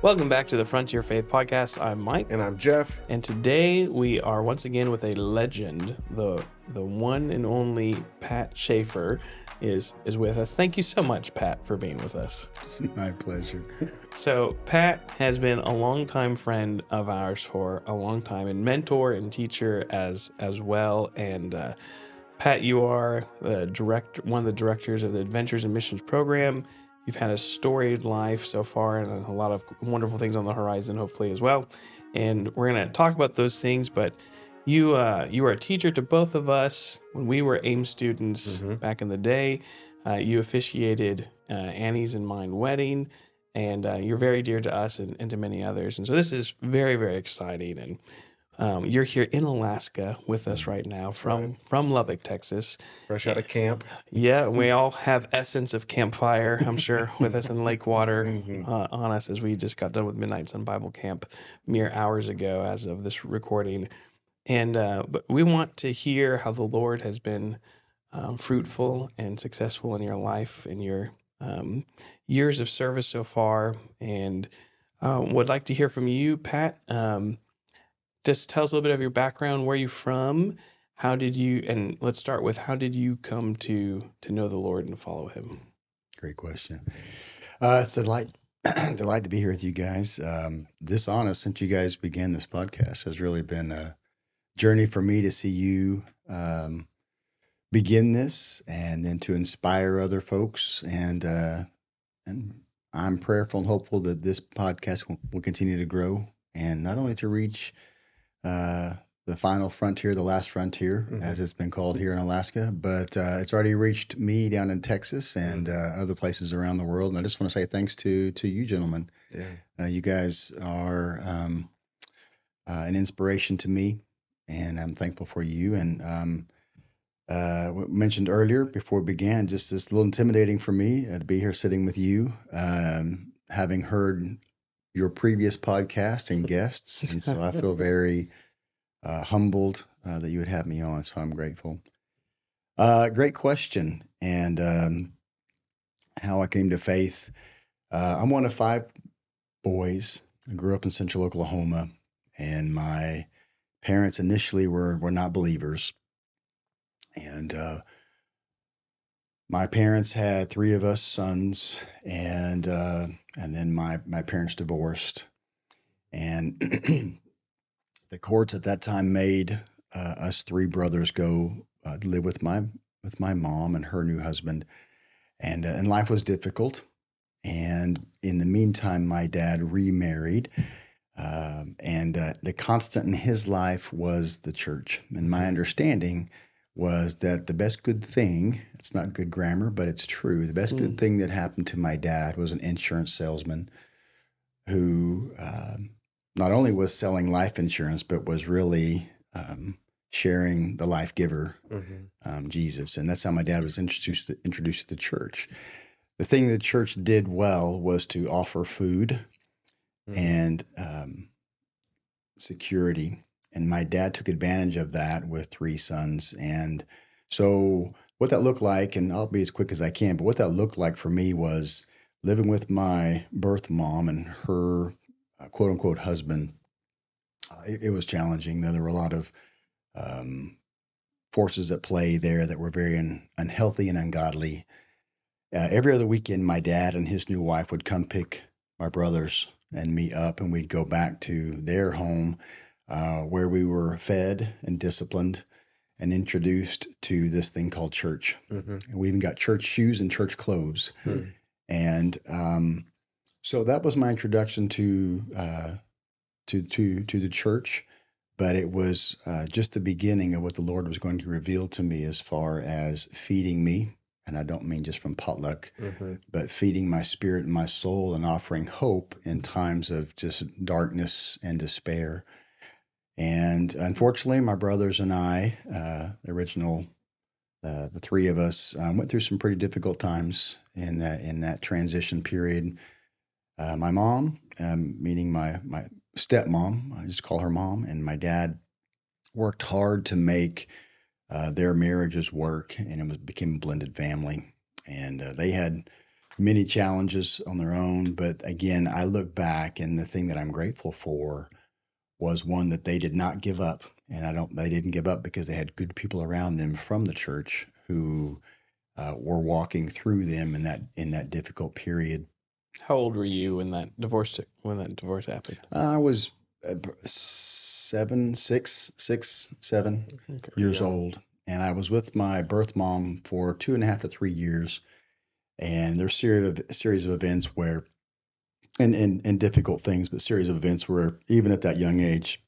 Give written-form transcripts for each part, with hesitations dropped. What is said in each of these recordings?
Welcome back to the Frontier Faith Podcast. I'm Mike. And I'm Jeff. And today we are once again with a legend. The one and only Pat Sheaffer is with us. Thank you so much, Pat, for being with us. It's my pleasure. So Pat has been a longtime friend of ours for a long time, and mentor and teacher as well. And Pat, you are one of the directors of the Adventures and Missions program. You've had a storied life so far and a lot of wonderful things on the horizon, hopefully, as well. And we're going to talk about those things, but you were a teacher to both of us when we were AIM students back in the day. You officiated Annie's and mine wedding, and you're very dear to us and to many others. And so this is very, very exciting. And you're here in Alaska with us right now from Lubbock, Texas. Fresh out of camp. Yeah, we all have essence of campfire, I'm sure, with us in lake water on us as we just got done with Midnight Sun Bible Camp mere hours ago as of this recording. And but we want to hear how the Lord has been fruitful and successful in your life and your years of service so far. And would like to hear from you, Pat. Just tell us a little bit of your background, where you're from, and let's start with how did you come to know the Lord and follow him? Great question. It's a delight to be here with you guys. Since you guys began this podcast, has really been a journey for me to see you begin this and then to inspire other folks. And I'm prayerful and hopeful that this podcast will continue to grow and not only to reach the final frontier, the last frontier, as it's been called here in Alaska, but it's already reached me down in Texas and other places around the world. And I just want to say thanks to you gentlemen. Yeah. You guys are an inspiration to me, and I'm thankful for you. And mentioned earlier before we began, just this little intimidating for me to be here sitting with you, having heard your previous podcast and guests. And so I feel very humbled that you would have me on. So I'm grateful. Great question. And how I came to faith. I'm one of 5 boys. I grew up in central Oklahoma, and my parents initially were not believers. And my parents had 3 of us sons, and then my parents divorced, and the courts at that time made us 3 brothers go live with my mom and her new husband, and life was difficult. And in the meantime, my dad remarried, and the constant in his life was the church. And my understanding was that the best good thing, it's not good grammar, but it's true. The best good thing that happened to my dad was an insurance salesman who not only was selling life insurance, but was really sharing the life giver, Jesus. And that's how my dad was introduced to the church. The thing the church did well was to offer food and security. And my dad took advantage of that with 3 sons. And so what that looked like, and I'll be as quick as I can, but what that looked like for me was living with my birth mom and her quote unquote husband. It was challenging. There were a lot of forces at play there that were very unhealthy and ungodly. Every other weekend, my dad and his new wife would come pick my brothers and me up, and we'd go back to their home where we were fed and disciplined and introduced to this thing called church. And we even got church shoes and church clothes. And so that was my introduction to the church, but it was just the beginning of what the Lord was going to reveal to me as far as feeding me. And I don't mean just from potluck, but feeding my spirit and my soul and offering hope in times of just darkness and despair. And unfortunately, my brothers and I, the 3 of us, went through some pretty difficult times in that transition period. My mom, meaning my stepmom, I just call her mom, and my dad worked hard to make their marriages work, and became a blended family. And they had many challenges on their own. But again, I look back, and the thing that I'm grateful for was one that they did not give up. And they didn't give up because they had good people around them from the church who were walking through them in that difficult period. How old were you when that divorce happened? I was 7, 6, 6, 7 Okay. years young. old, and I was with my birth mom for 2.5 to 3 years. And there's series of events where, and difficult things, but series of events where even at that young age,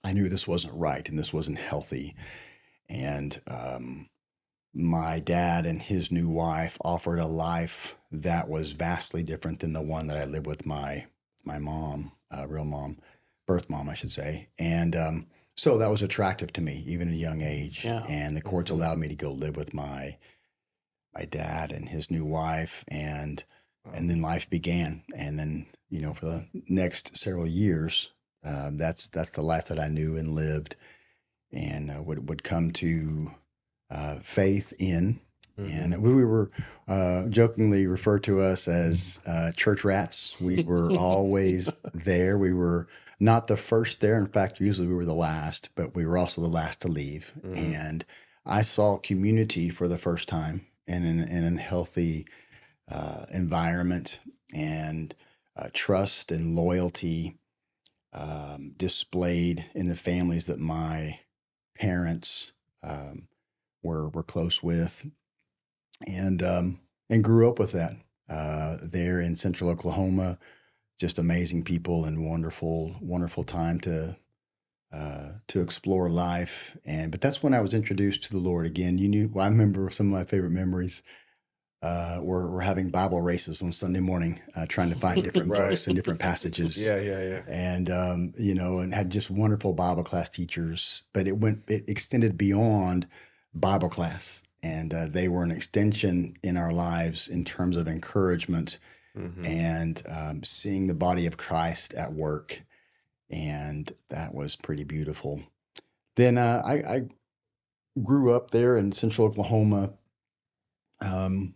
I knew this wasn't right and this wasn't healthy. And my dad and his new wife offered a life that was vastly different than the one that I lived with my mom, real mom, birth mom, I should say. And so that was attractive to me, even at a young age. Yeah. And the courts Mhm. allowed me to go live with my dad and his new wife, and then life began. And then, for the next several years, that's the life that I knew and lived, and would come to faith in. Mhm. And we were jokingly referred to us as church rats. We were always there. We were not the first there. In fact, usually we were the last, but we were also the last to leave. Mhm. And I saw community for the first time in a healthy environment, and trust and loyalty displayed in the families that my parents were close with, and grew up with that there in Central Oklahoma. Just amazing people and wonderful time to explore life. But that's when I was introduced to the Lord again. I remember some of my favorite memories. We're having Bible races on Sunday morning, trying to find different Right. books and different passages. Yeah. And and had just wonderful Bible class teachers. But it extended beyond Bible class, and they were an extension in our lives in terms of encouragement Mhm. and seeing the body of Christ at work, and that was pretty beautiful. Then I grew up there in Central Oklahoma. Um,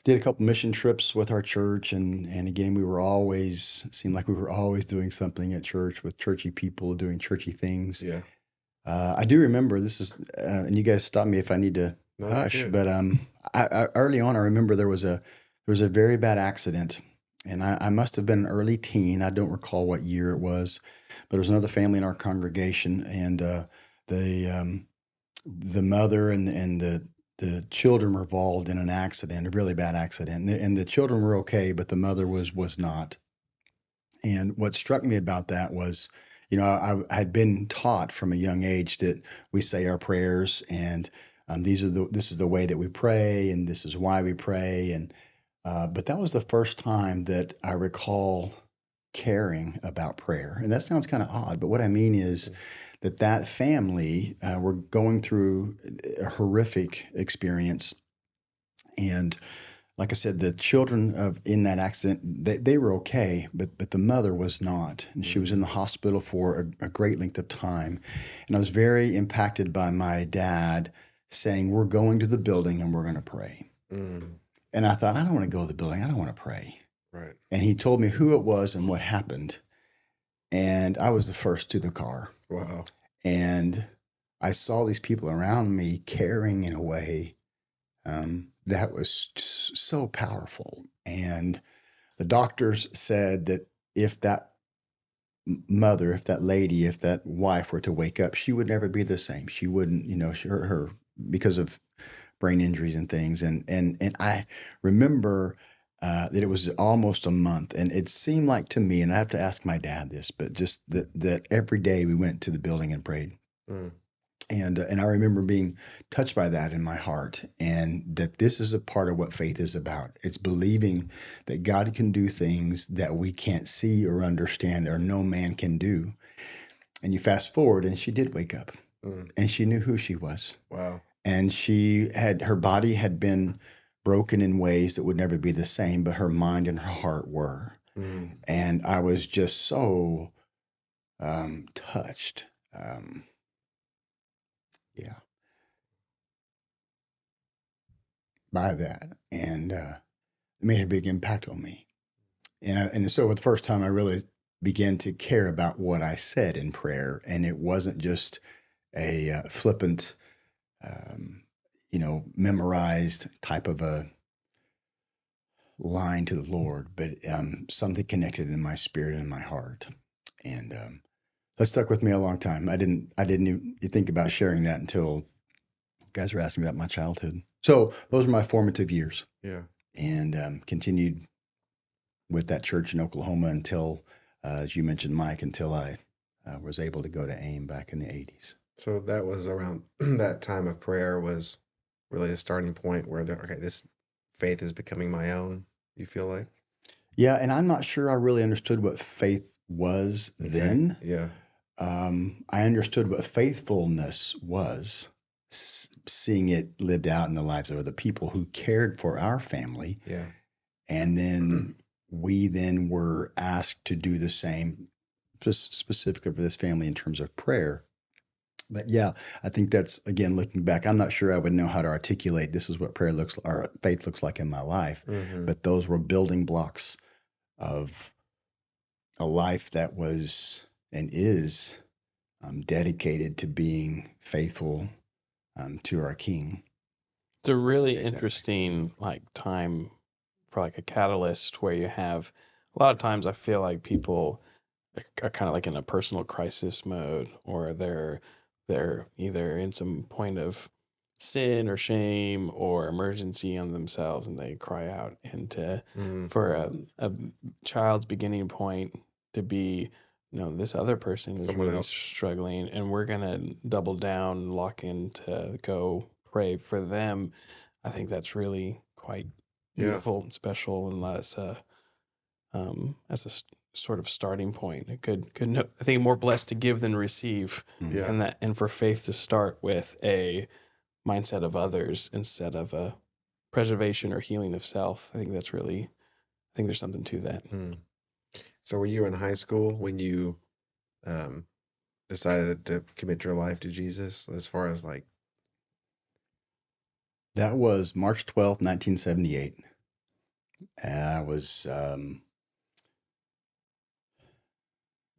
did a couple mission trips with our church, and again, seemed like we were always doing something at church with churchy people doing churchy things. Yeah. I do remember this is, and you guys stop me if I need to No, you're hush, good. but I early on I remember there was a very bad accident, and I must have been an early teen. I don't recall what year it was, but there was another family in our congregation, and the mother and the children were involved in an accident, a really bad accident, and the children were okay, but the mother was not. And what struck me about that was, I had been taught from a young age that we say our prayers, and this is the way that we pray, and this is why we pray. And but that was the first time that I recall caring about prayer. And that sounds kind of odd, but what I mean is that family were going through a horrific experience. And like I said, the children in that accident, they were okay, but the mother was not, and she was in the hospital for a great length of time. And I was very impacted by my dad saying, "We're going to the building and we're going to pray." Mm. And I thought, I don't want to go to the building. I don't want to pray. Right. And he told me who it was and what happened. And I was the first to the car. Wow. And I saw these people around me caring in a way that was so powerful. And the doctors said that if that mother, if that lady, if that wife were to wake up, she would never be the same. She wouldn't, her because of brain injuries and things. And I remember that it was almost a month, and it seemed like to me, and I have to ask my dad this, but just that every day we went to the building and prayed. Mm. And I remember being touched by that in my heart, and that this is a part of what faith is about. It's believing that God can do things that we can't see or understand or no man can do. And you fast forward, and she did wake up, and she knew who she was. Wow. And her body had been broken in ways that would never be the same, but her mind and her heart were. And I was just so touched. Yeah. by that, and it made a big impact on me. And so for the first time, I really began to care about what I said in prayer, and it wasn't just a flippant, um, memorized type of a line to the Lord, but something connected in my spirit and my heart. And that stuck with me a long time. I didn't even think about sharing that until you guys were asking me about my childhood. So those are my formative years. Yeah. And continued with that church in Oklahoma until, as you mentioned, Mike, until I was able to go to AIM back in the 80s. So that was around that time of prayer was really a starting point where okay, this faith is becoming my own, you feel like? Yeah, and I'm not sure I really understood what faith was then. Yeah. I understood what faithfulness was, seeing it lived out in the lives of other people who cared for our family. Yeah. And then we then were asked to do the same, just specifically for this family in terms of prayer. But yeah, I think that's, again, looking back, I'm not sure I would know how to articulate this is what prayer looks or faith looks like in my life. Mm-hmm. But those were building blocks of a life that was and is dedicated to being faithful to our King. It's a really Say that. interesting time for a catalyst where you have a lot of times I feel like people are kind of in a personal crisis mode, or they're either in some point of sin or shame or emergency on themselves, and they cry out. And for a child's beginning point to be, this other person is Someone really else. struggling, and we're gonna double down, lock in to go pray for them. I think that's really quite beautiful and special, and as a sort of starting point. It could no, I think more blessed to give than receive, Yeah. and for faith to start with a mindset of others instead of a preservation or healing of self. I think there's something to that. So were you in high school when you decided to commit your life to Jesus, as far as That was March 12th, 1978. I was,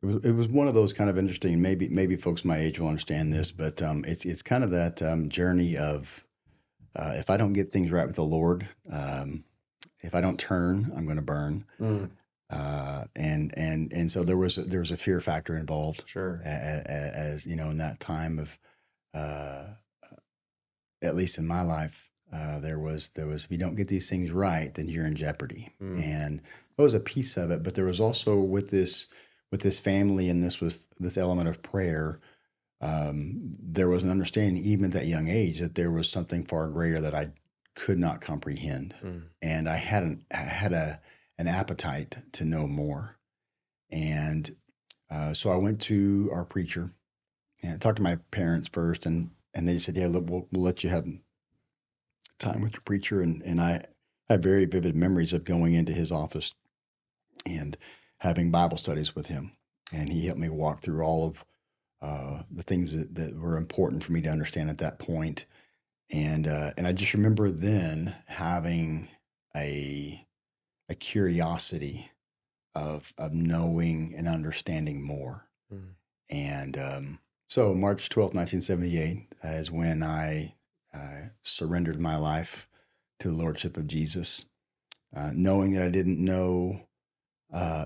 it was one of those kind of interesting, maybe folks my age will understand this, but it's kind of that journey of if I don't get things right with the Lord, if I don't turn, I'm going to burn. And so there was a fear factor involved. Sure. As you know, in that time of, at least in my life, there was if you don't get these things right, then you're in jeopardy. And that was a piece of it. But there was also with this family, and this element of prayer. There was an understanding, even at that young age, that there was something far greater that I could not comprehend, and I had an appetite to know more. And so I went to our preacher and talked to my parents first, and they said, "Yeah, look, we'll let you have time with your preacher." And I have very vivid memories of going into his office and having Bible studies with him, and he helped me walk through all of the things that were important for me to understand at that point. And I just remember then having a curiosity of knowing and understanding more. And so March 12th, 1978 is when I surrendered my life to the Lordship of Jesus, knowing that I didn't know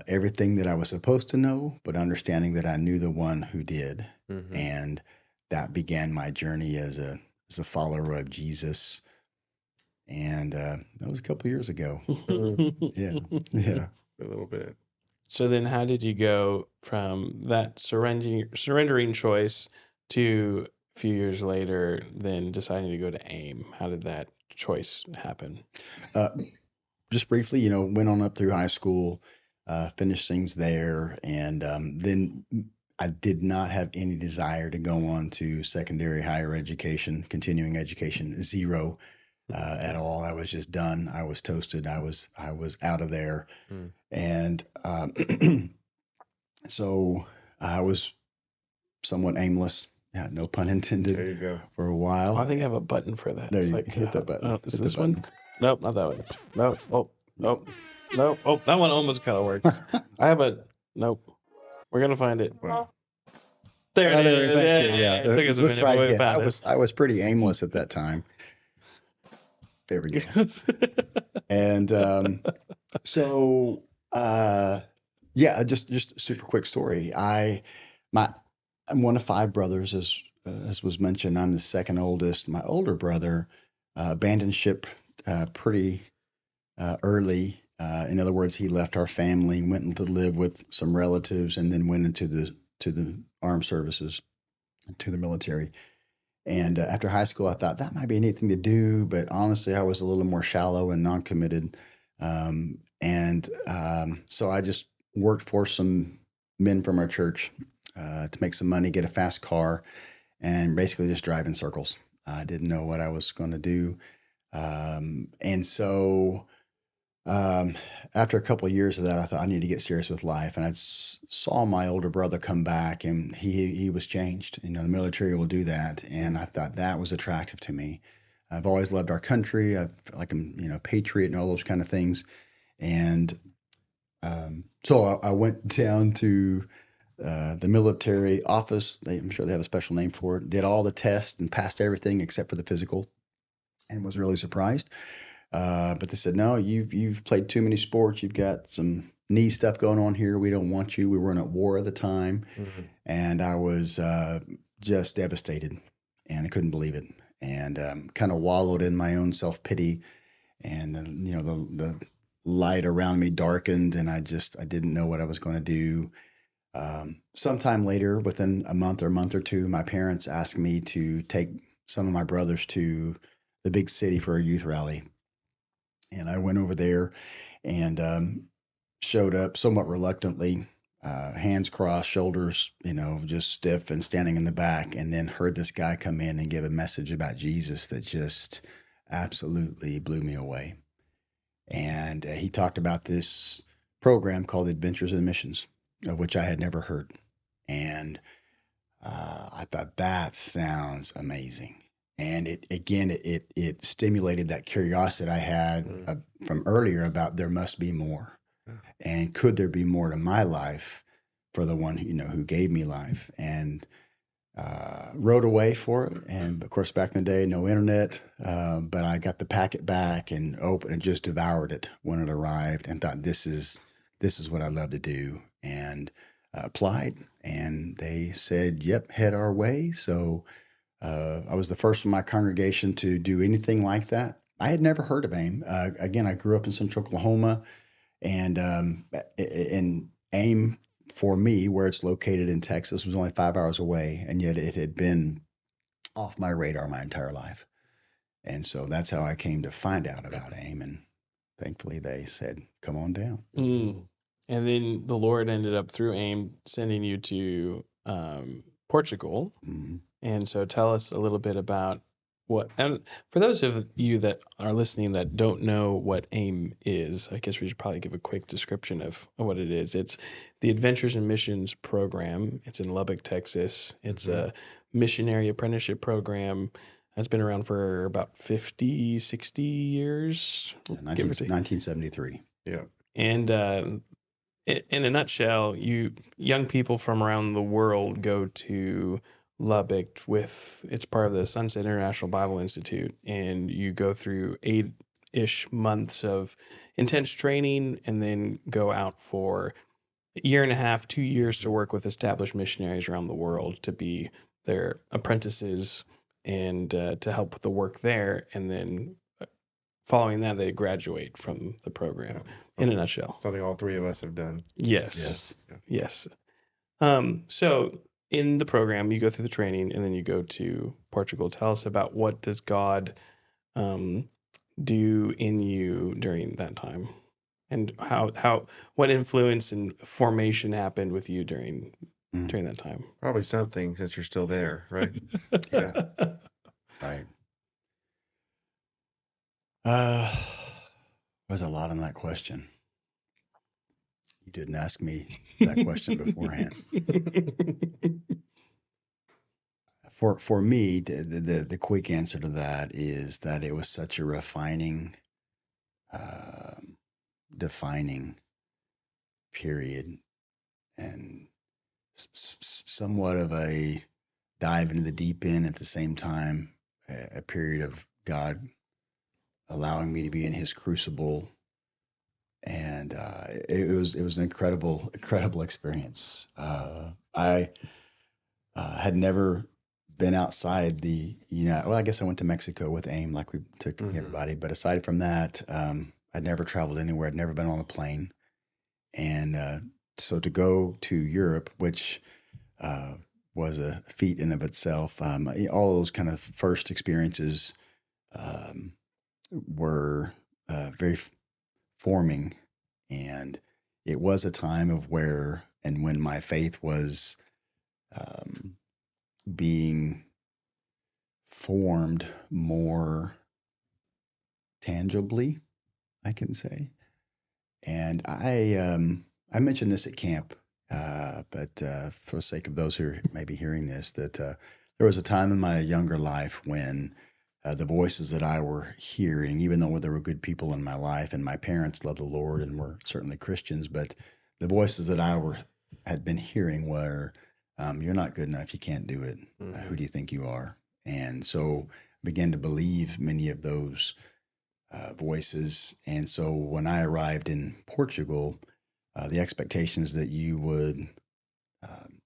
everything that I was supposed to know, but understanding that I knew the one who did. And that began my journey as a follower of Jesus. And that was a couple years ago. Yeah. A little bit. So then how did you go from that surrendering choice to a few years later then deciding to go to AIM? How did that choice happen? Just briefly, went on up through high school, finished things there, and then I did not have any desire to go on to secondary higher education, continuing education, zero at all. I was just done. I was toasted. I was out of there. And so I was somewhat aimless Yeah, no pun intended. There you go. For a while. I think I have a button for that. There It's you like, hit that button. is Hit this the one? button. Nope, not that one. Nope. Oh, that one almost kind of works. I have a nope. We're gonna find it. Wow. There it Thank is. you. Yeah, it took us a Let's minute, try but we again. found it. I was pretty aimless at that time. There we go. And so yeah, just a super quick story. I'm one of 5 brothers, as was mentioned. I'm the second oldest. My older brother abandoned ship pretty early. In other words, he left our family, went to live with some relatives, and then went into the armed services, to the military. And after high school, I thought that might be a neat thing to do, but honestly, I was a little more shallow and non-committed. So I just worked for some men from our church to make some money, get a fast car, and basically just drive in circles. I didn't know what I was going to do. And so after a couple of years of that, I thought I need to get serious with life. And I saw my older brother come back, and he was changed. You know, the military will do that, and I thought that was attractive to me. I've always loved our country. I feel like I'm, patriot and all those kind of things. And so I went down to the military office. I'm sure they have a special name for it. Did all the tests and passed everything except for the physical, and was really surprised. But they said, no, you've played too many sports. You've got some knee stuff going on here. We don't want you. We weren't at war at the time. Mm-hmm. And I was just devastated, and I couldn't believe it, and kind of wallowed in my own self-pity. And then, the light around me darkened, and I didn't know what I was going to do. Sometime later, within a month or two, my parents asked me to take some of my brothers to the big city for a youth rally. And I went over there and showed up somewhat reluctantly, hands crossed, shoulders, just stiff, and standing in the back, and then heard this guy come in and give a message about Jesus that just absolutely blew me away. And he talked about this program called Adventures in Missions, of which I had never heard. And I thought, that sounds amazing. And it stimulated that curiosity I had from earlier about there must be more. And could there be more to my life for the one, who gave me life? And wrote away for it. And of course, back in the day, no internet, but I got the packet back and opened and just devoured it when it arrived, and thought, this is what I love to do. And applied, and they said, yep, head our way. So I was the first in my congregation to do anything like that. I had never heard of AIM. Again, I grew up in Central Oklahoma, and AIM, for me, where it's located in Texas, was only 5 hours away, and yet it had been off my radar my entire life. And so that's how I came to find out about AIM, and thankfully they said, come on down. And then the Lord ended up, through AIM, sending you to Portugal. Mm-hmm. And so tell us a little bit about and for those of you that are listening that don't know what AIM is, I guess we should probably give a quick description of what it is. It's the Adventures in Missions program. It's in Lubbock, Texas. It's a missionary apprenticeship program that's been around for about 50, 60 years. 1973. Yeah. And in a nutshell, young people from around the world go to Lubbock it's part of the Sunset International Bible Institute, and you go through 8-ish months of intense training, and then go out for a year and a half, 2 years to work with established missionaries around the world to be their apprentices and to help with the work there. And then following that, they graduate from the program. In a nutshell, something all 3 of us have done. Yes. So in the program, you go through the training, and then you go to Portugal. Tell us about what does God do in you during that time, and what influence and formation happened with you during that time. Probably something, since you're still there, right? Yeah. Right. There's a lot in that question. You didn't ask me that question beforehand. For me, the quick answer to that is that it was such a refining, defining period, and somewhat of a dive into the deep end at the same time, a period of God allowing me to be in His crucible, and it was an incredible experience. I had never been outside well, I guess I went to Mexico with AIM, like we took everybody, but aside from that, I'd never traveled anywhere. I'd never been on a plane, and so to go to Europe, which was a feat in of itself. All those kind of first experiences were very forming, and it was a time of where and when my faith was being formed more tangibly, I can say. And I mentioned this at camp, but for the sake of those who may be hearing this, that there was a time in my younger life when the voices that I were hearing, even though there were good people in my life, and my parents loved the Lord and were certainly Christians, but the voices that had been hearing were, "You're not good enough. You can't do it. Who do you think you are?" And so I began to believe many of those voices. And so when I arrived in Portugal, the expectations that you would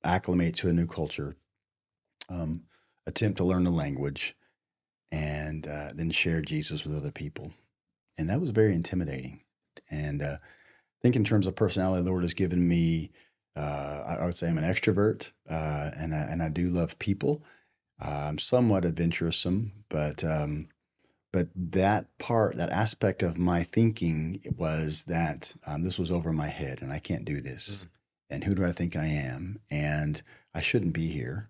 acclimate to a new culture, attempt to learn the language, and then share Jesus with other people. And that was very intimidating. And I think in terms of personality, the Lord has given me, I would say I'm an extrovert, and I do love people. I'm somewhat adventuresome, but that aspect of my thinking was that this was over my head and I can't do this. And who do I think I am? And I shouldn't be here.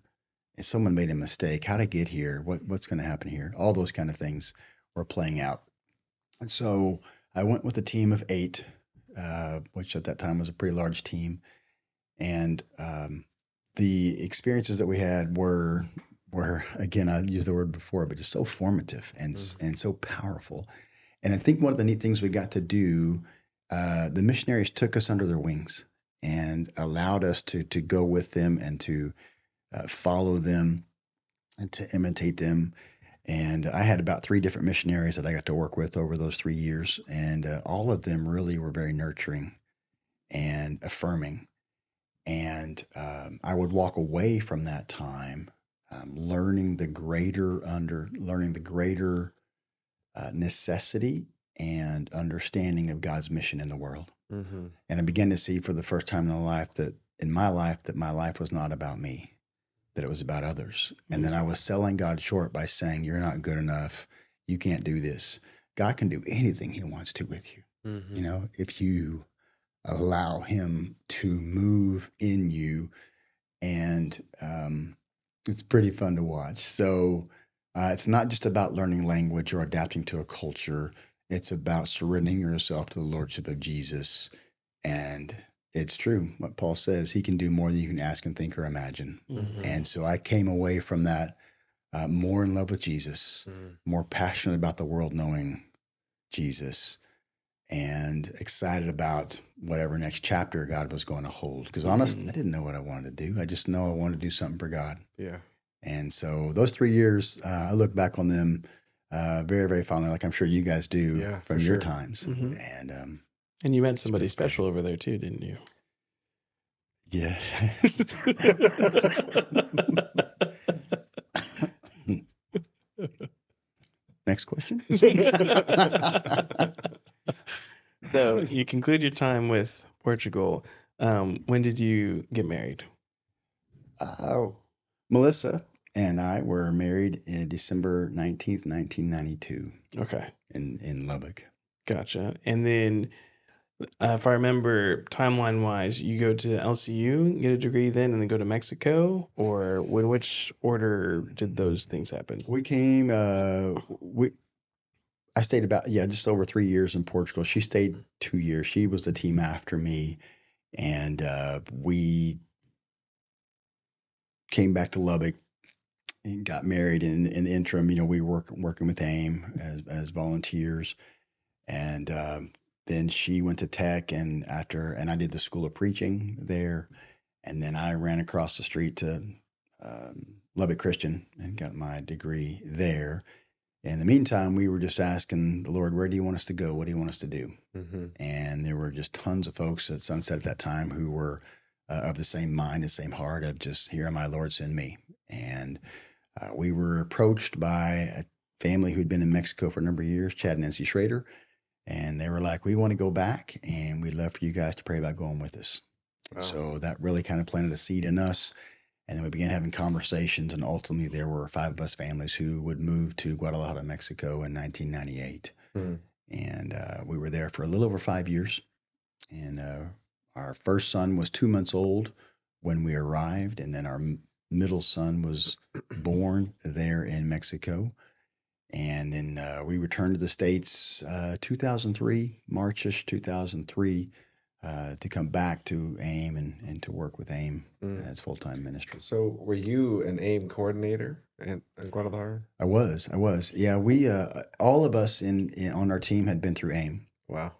If someone made a mistake, how'd I get here? What's going to happen here? All those kind of things were playing out. And so I went with a team of 8, which at that time was a pretty large team. And the experiences that we had were again, I used the word before, but just so formative and so powerful. And I think one of the neat things we got to do, the missionaries took us under their wings and allowed us to go with them and to follow them and to imitate them. And I had about 3 different missionaries that I got to work with over those 3 years, and all of them really were very nurturing and affirming. And I would walk away from that time learning the greater necessity and understanding of God's mission in the world. And I began to see for the first time in my life that my life was not about me, that it was about others. And then I was selling God short by saying, "You're not good enough. You can't do this." God can do anything He wants to with you. You know, if you allow Him to move in you, and it's pretty fun to watch. So it's not just about learning language or adapting to a culture. It's about surrendering yourself to the Lordship of Jesus. And it's true what Paul says, He can do more than you can ask and think or imagine. And so I came away from that more in love with Jesus, more passionate about the world knowing Jesus, and excited about whatever next chapter God was going to hold. Because honestly, I didn't know what I wanted to do. I just know I wanted to do something for God. Yeah. And so those 3 years, I look back on them very, very fondly, like I'm sure you guys do from your times. And you met somebody special over there too, didn't you? Yeah. Next question. So you conclude your time with Portugal. When did you get married? Melissa and I were married in December 19th, 1992. Okay. In Lubbock. Gotcha. And then, if I remember timeline wise, you go to LCU, get a degree then, and then go to Mexico, or which order did those things happen? We came, I stayed about, just over 3 years in Portugal. She stayed 2 years. She was the team after me. And we came back to Lubbock and got married. In the interim, we were working with AIM as volunteers, and then she went to Tech, and I did the School of Preaching there, and then I ran across the street to Lubbock Christian and got my degree there. In the meantime, we were just asking the Lord, where do you want us to go? What do you want us to do? Mm-hmm. And there were just tons of folks at Sunset at that time who were of the same mind, the same heart of just, here am I, Lord, send me. And we were approached by a family who'd been in Mexico for a number of years, Chad and Nancy Schrader. And they were like, we want to go back, and we'd love for you guys to pray about going with us. Wow. So that really kind of planted a seed in us. And then we began having conversations, and ultimately there were 5 of us families who would move to Guadalajara, Mexico in 1998. Mm. And we were there for a little over 5 years. And our first son was 2 months old when we arrived, and then our middle son was born there in Mexico. And then we returned to the States 2003, March-ish 2003, to come back to AIM and to work with AIM as full-time ministry. So were you an AIM coordinator in Guadalajara? I was. Yeah, we all of us on our team had been through AIM. Wow.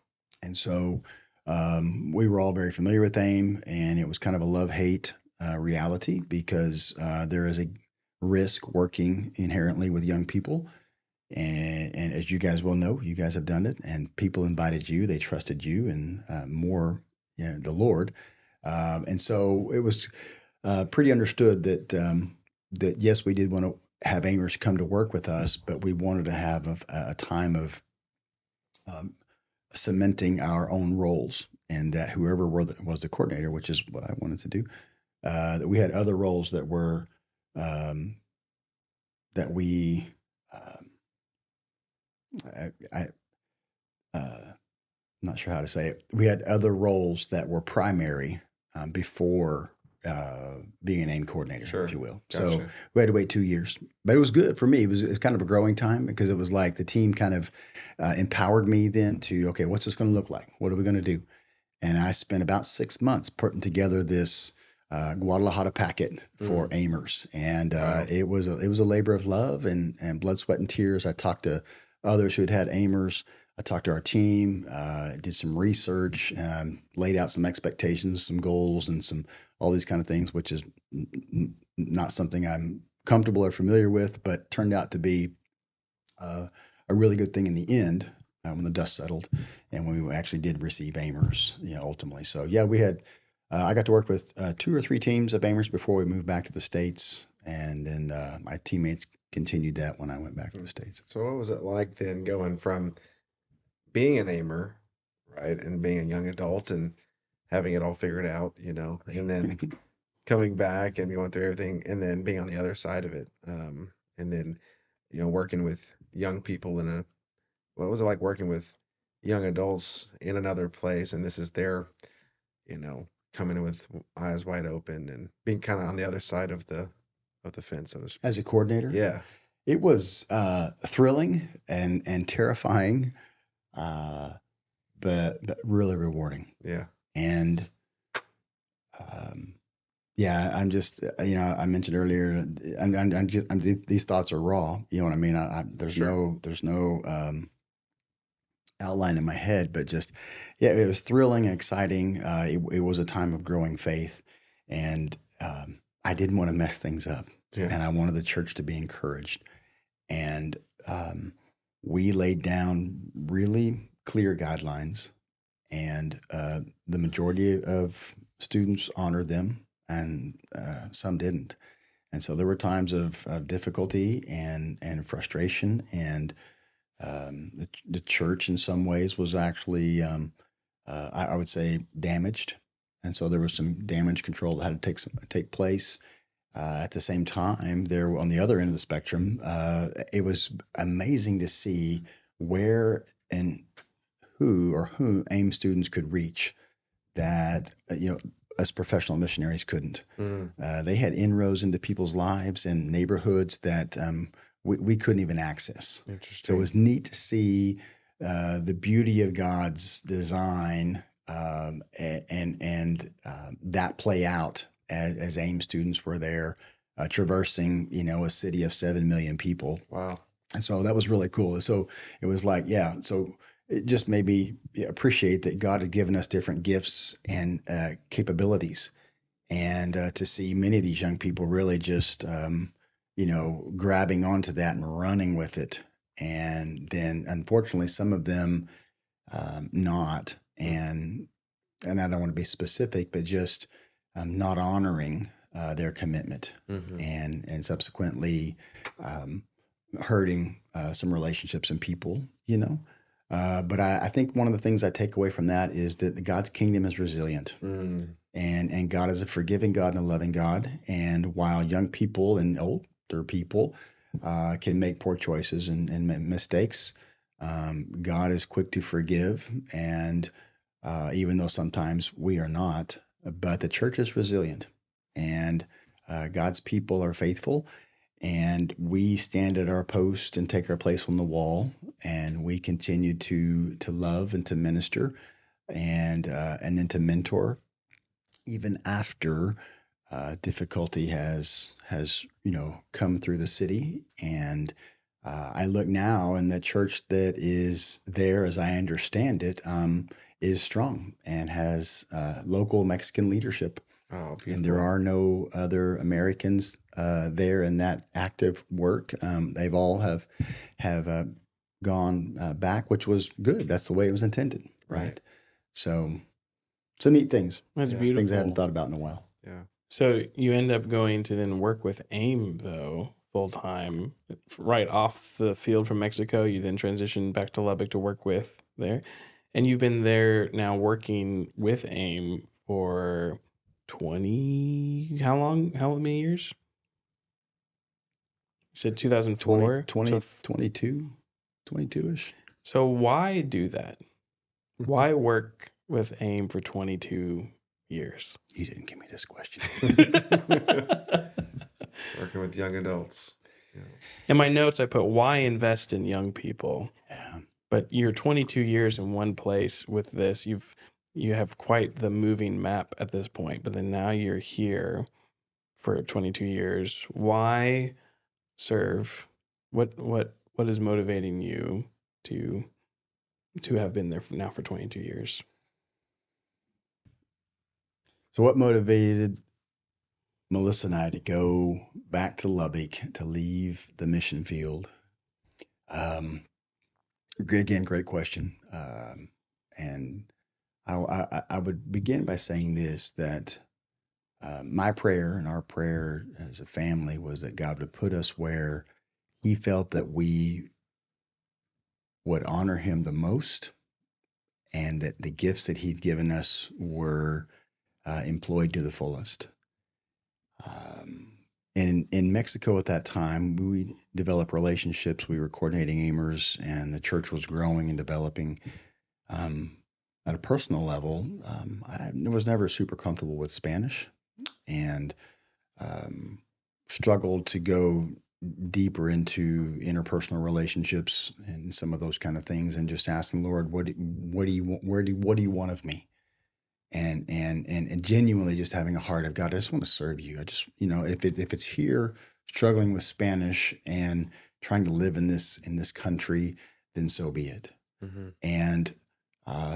And so we were all very familiar with AIM, and it was kind of a love-hate reality because there is a risk working inherently with young people. And as you guys well know, you guys have done it, and people invited you, they trusted you, and more the Lord. And so it was pretty understood that yes, we did want to have AIMers come to work with us, but we wanted to have a time of cementing our own roles, and that whoever was the coordinator, which is what I wanted to do, that we had other roles that were that we I'm not sure how to say it. We had other roles that were primary before being an AIM coordinator, Sure. if you will. Gotcha. So we had to wait 2 years, but it was good for me. It was kind of a growing time because it was like the team kind of empowered me then to, okay, what's this going to look like? What are we going to do? And I spent about 6 months putting together this Guadalajara packet for AIMers, and Wow. it was a labor of love and blood, sweat, and tears. I talked to others who had AIMers. I talked to our team, did some research, laid out some expectations, some goals, and all these kind of things, which is not something I'm comfortable or familiar with, but turned out to be a really good thing in the end when the dust settled and when we actually did receive AIMers, ultimately. So yeah, we had. I got to work with 2 or 3 teams of AIMers before we moved back to the States, and then my teammates continued that when I went back to the States. So what was it like then going from being an aimer, right, and being a young adult and having it all figured out, and then coming back and going through everything, and then being on the other side of it, and then working with young people what was it like working with young adults in another place, and this is their, coming in with eyes wide open and being kind of on the other side of the fence, so to speak. As a coordinator, Yeah. it was thrilling and terrifying, but really rewarding. Yeah. And yeah, I'm just, I mentioned earlier, these thoughts are raw. You know what I mean? There's Sure. no outline in my head, but just, yeah, it was thrilling and exciting. It was a time of growing faith, and I didn't want to mess things up, Yeah. and I wanted the church to be encouraged. And we laid down really clear guidelines, and the majority of students honored them, and some didn't. And so there were times of difficulty and frustration, and the church in some ways was actually, I would say, damaged. And so there was some damage control that had to take place. At the same time, there on the other end of the spectrum, it was amazing to see where and who AIM students could reach that us professional missionaries couldn't. They had inroads into people's lives and neighborhoods that we couldn't even access. Interesting. So it was neat to see the beauty of God's design and that play out as AIM students were there traversing, a city of 7 million people. Wow. And so that was really cool. So it was like, yeah. So it just made me appreciate that God had given us different gifts and capabilities, and to see many of these young people really just, grabbing onto that and running with it. And then, unfortunately, some of them not. And I don't want to be specific, but just not honoring their commitment, Mm-hmm. and subsequently hurting some relationships and people, But I think one of the things I take away from that is that God's kingdom is resilient, and God is a forgiving God and a loving God. And while young people and older people can make poor choices and mistakes, God is quick to forgive, and even though sometimes we are not, but the church is resilient, and God's people are faithful, and we stand at our post and take our place on the wall, and we continue to love and to minister, and then to mentor even after difficulty has come through the city. And I look now, and the church that is there, as I understand it, is strong and has local Mexican leadership. Oh, And there are no other Americans there in that active work. They've all have gone back, which was good. That's the way it was intended, right? So some neat things. That's Yeah. beautiful. Things I hadn't thought about in a while. Yeah. So you end up going to then work with AIM though full time, right off the field from Mexico. You then transition back to Lubbock to work with there, and you've been there now working with AIM for 20. How long? How many years? You said 2004. 22-ish. So why do that? Why work with AIM for 22 years? You didn't give me this question. Working with young adults. Yeah. In my notes, I put, why invest in young people? Yeah. But you're 22 years in one place with this. You have quite the moving map at this point. But then now you're here for 22 years. Why serve? What is motivating you to have been there now for 22 years? So what motivated Melissa and I to go back to Lubbock, to leave the mission field? Again, great question. And I would begin by saying this, that my prayer and our prayer as a family was that God would put us where He felt that we would honor Him the most, and that the gifts that He'd given us were employed to the fullest. And in Mexico at that time, we developed relationships. We were coordinating Aimers, and the church was growing and developing. At a personal level, I was never super comfortable with Spanish, and struggled to go deeper into interpersonal relationships and some of those kind of things, and just asking Lord, what do you want of me? And genuinely just having a heart of, God, I just want to serve you. I just, if it's here, struggling with Spanish and trying to live in this country, then so be it. Mm-hmm. And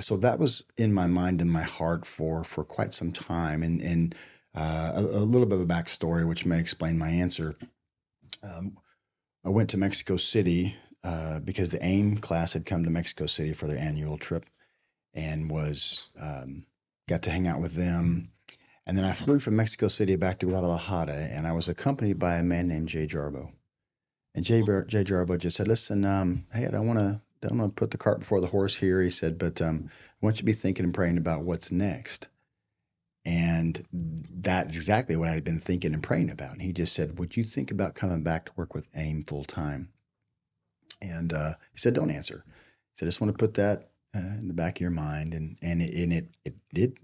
so that was in my mind and my heart for quite some time. And a little bit of a backstory, which may explain my answer. I went to Mexico City because the AIM class had come to Mexico City for their annual trip, and got to hang out with them. And then I flew from Mexico City back to Guadalajara, and I was accompanied by a man named Jay Jarbo. And Jay Jarbo just said, listen, hey, I don't want to put the cart before the horse here. He said, but I want you to be thinking and praying about what's next. And that's exactly what I had been thinking and praying about. And he just said, would you think about coming back to work with AIM full time? And he said, don't answer. He said, I just want to put that in the back of your mind. And it did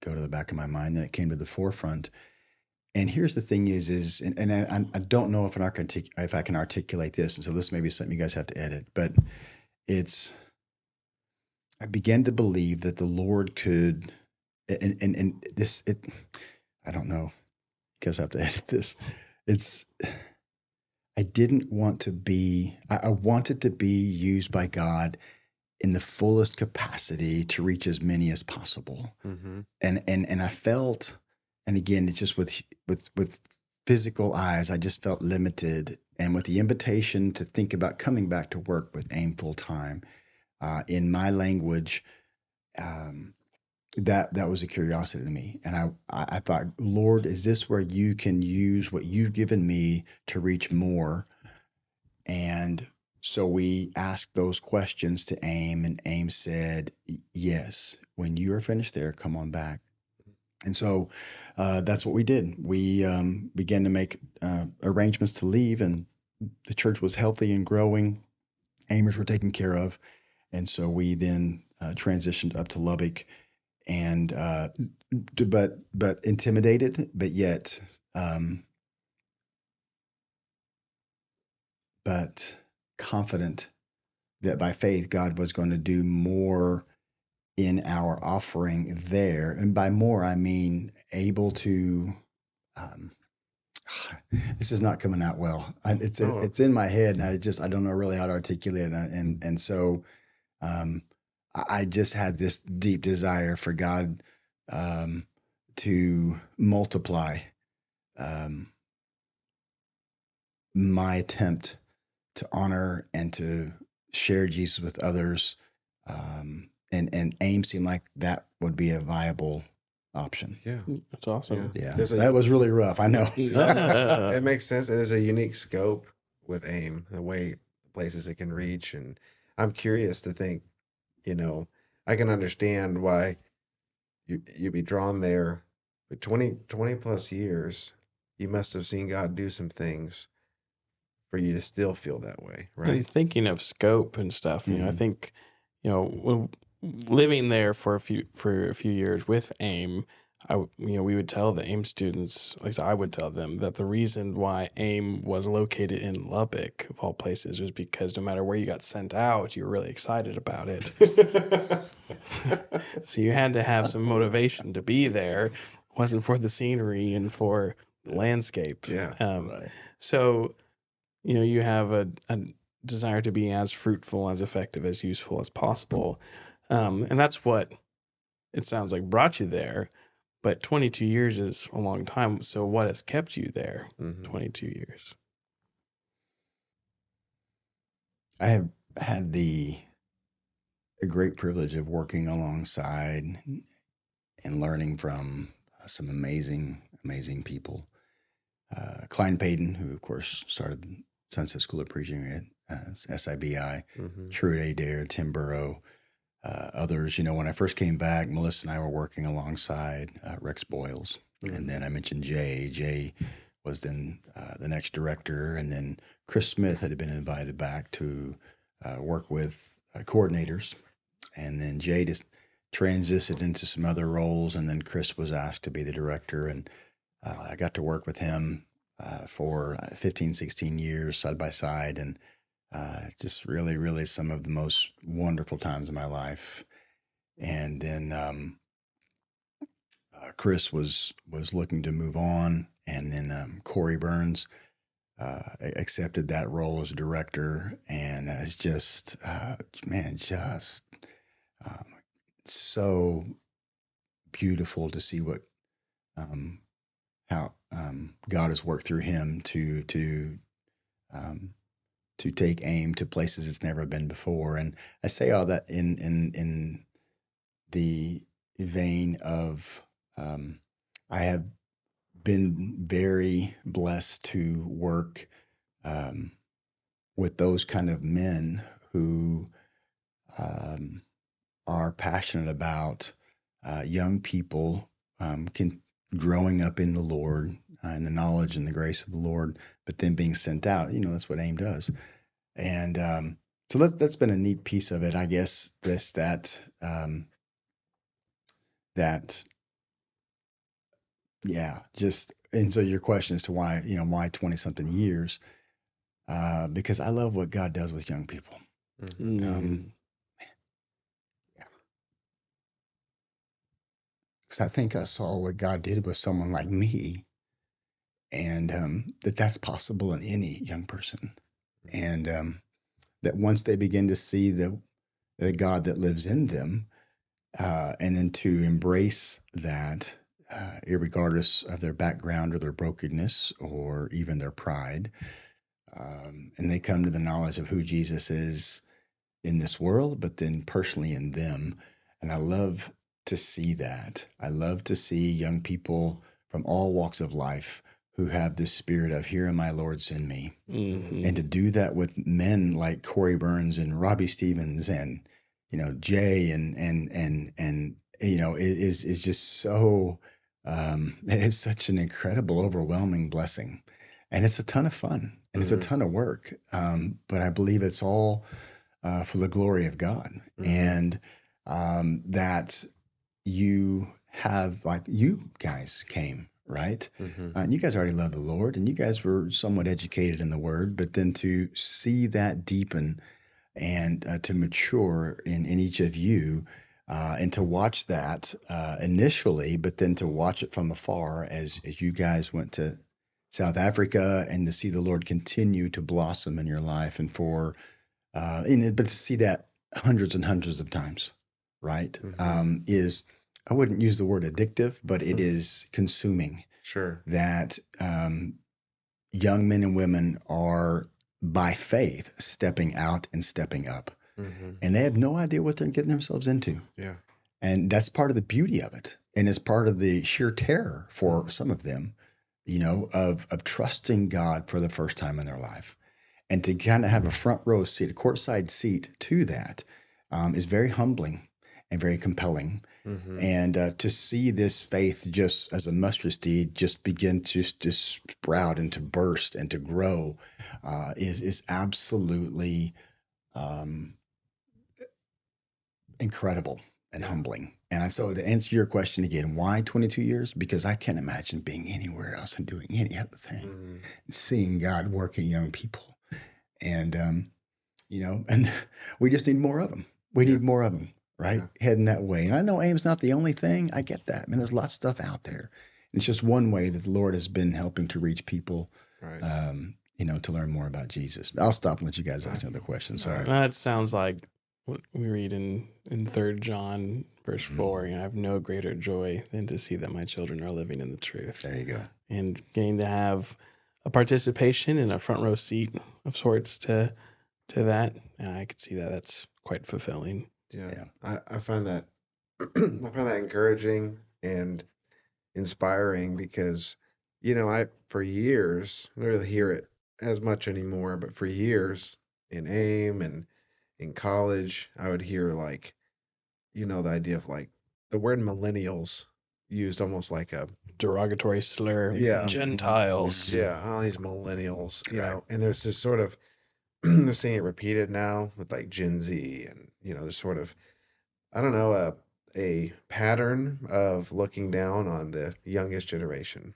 go to the back of my mind. Then it came to the forefront. And here's the thing is I don't know if I can articulate this. And so this may be something you guys have to edit, but I began to believe that the Lord could, and this, I don't know, I guess I have to edit this. it's I didn't want to be. I wanted to be used by God in the fullest capacity to reach as many as possible. Mm-hmm. And I felt, and again, it's just with physical eyes, I just felt limited. And with the invitation to think about coming back to work with AIM full time, in my language, um, that was a curiosity to me. And I thought, Lord, is this where you can use what you've given me to reach more? And so we asked those questions to AIM, and AIM said, yes, when you are finished there, come on back. And so that's what we did. We began to make arrangements to leave, and the church was healthy and growing. AIMers were taken care of. And so we then transitioned up to Lubbock, and but intimidated, but yet but confident that by faith God was going to do more in our offering there. And by more, I mean able to. Um, this is not coming out well. It's in my head, and I don't know really how to articulate it. And so um, I just had this deep desire for God to multiply um, my attempt to honor and to share Jesus with others. And AIM seemed like that would be a viable option. Yeah. That's awesome. Yeah, There's a- that was really rough. I know. It makes sense. There's a unique scope with AIM, the way places it can reach, and I'm curious to think, I can understand why you'd be drawn there. But 20 plus years, you must have seen God do some things for you to still feel that way, And right? thinking of scope and stuff, I Mhm. think, when living there for a few years with AIM, we would tell the AIM students, at least I would tell them, that the reason why AIM was located in Lubbock, of all places, was because no matter where you got sent out, you were really excited about it. So you had to have some motivation to be there. It wasn't for the scenery and for the landscape. Yeah. Right. So, you have a desire to be as fruitful, as effective, as useful as possible. And that's what it sounds like brought you there. But 22 years is a long time. So what has kept you there Mhm. 22 years? I have had the great privilege of working alongside and learning from some amazing people. Klein Payton, who of course started Sunset School of Preaching at SIBI, Mhm. Truett Adair, Tim Burrow, others. When I first came back, Melissa and I were working alongside Rex Boyles. Mhm. And then I mentioned Jay. Jay was then the next director. And then Chris Smith had been invited back to work with coordinators. And then Jay just transitioned into some other roles. And then Chris was asked to be the director. And I got to work with him for 15, 16 years side by side. And just really, really some of the most wonderful times of my life. And then Chris was looking to move on, and then Corey Burns accepted that role as director, and it's just just um, so beautiful to see what how God has worked through him um, to take AIM to places it's never been before. And I say all that in the vein of I have been very blessed to work um, with those kind of men who um, are passionate about young people growing up in the Lord and the knowledge and the grace of the Lord, but then being sent out. That's what AIM does. And so that's been a neat piece of it, I guess. Yeah, just and so your question as to why 20 something years, because I love what God does with young people. Mm. Because I think I saw what God did with someone like me, and that's possible in any young person, and that once they begin to see the God that lives in them, and then to embrace that, irregardless of their background or their brokenness or even their pride, and they come to the knowledge of who Jesus is in this world, but then personally in them. And I love to see that. I love to see young people from all walks of life who have this spirit of, here am I, Lord, send me. Mm-hmm. And to do that with men like Corey Burns and Robbie Stevens and, Jay and is just so, it's such an incredible, overwhelming blessing. And it's a ton of fun and it's a ton of work. But I believe it's all for the glory of God. And that you have, like, you guys came, right? And you guys already love the Lord and you guys were somewhat educated in the word, but then to see that deepen and to mature in each of you, and to watch that initially, but then to watch it from afar as you guys went to South Africa, and to see the Lord continue to blossom in your life, and but to see that hundreds and hundreds of times, right? Is, I wouldn't use the word addictive, but it is consuming. Sure. That young men and women are, by faith, stepping out and stepping up, and they have no idea what they're getting themselves into. Yeah. And that's part of the beauty of it, and it's part of the sheer terror for some of them, of trusting God for the first time in their life. And to kind of have a front row seat, a courtside seat to that, is very humbling and very compelling. And to see this faith, just as a mustard seed, just begin to sprout and to burst and to grow, is absolutely incredible and humbling. And so, to answer your question again, why 22 years? Because I can't imagine being anywhere else and doing any other thing, and seeing God work in young people. And and we just need more of them. We need more of them, right? Heading that way. And I know AIM's not the only thing. I get that. I mean, there's lots of stuff out there. And it's just one way that the Lord has been helping to reach people, Right. to learn more about Jesus. I'll stop and let you guys ask another question. Sorry. That sounds like what we read in 3 John verse 4. I have no greater joy than to see that my children are living in the truth. There you go. And getting to have a participation in a front row seat of sorts to that. And I could see that. That's quite fulfilling. Yeah. I find that encouraging and inspiring because, for years, I don't really hear it as much anymore, but for years in AIM and in college, I would hear, like, the idea of, like, the word millennials used almost like a derogatory slur. Yeah. Gentiles. Yeah, all these millennials, and there's this sort of they're seeing it repeated now with, like, Gen Z, and there's sort of, I don't know, a pattern of looking down on the youngest generation.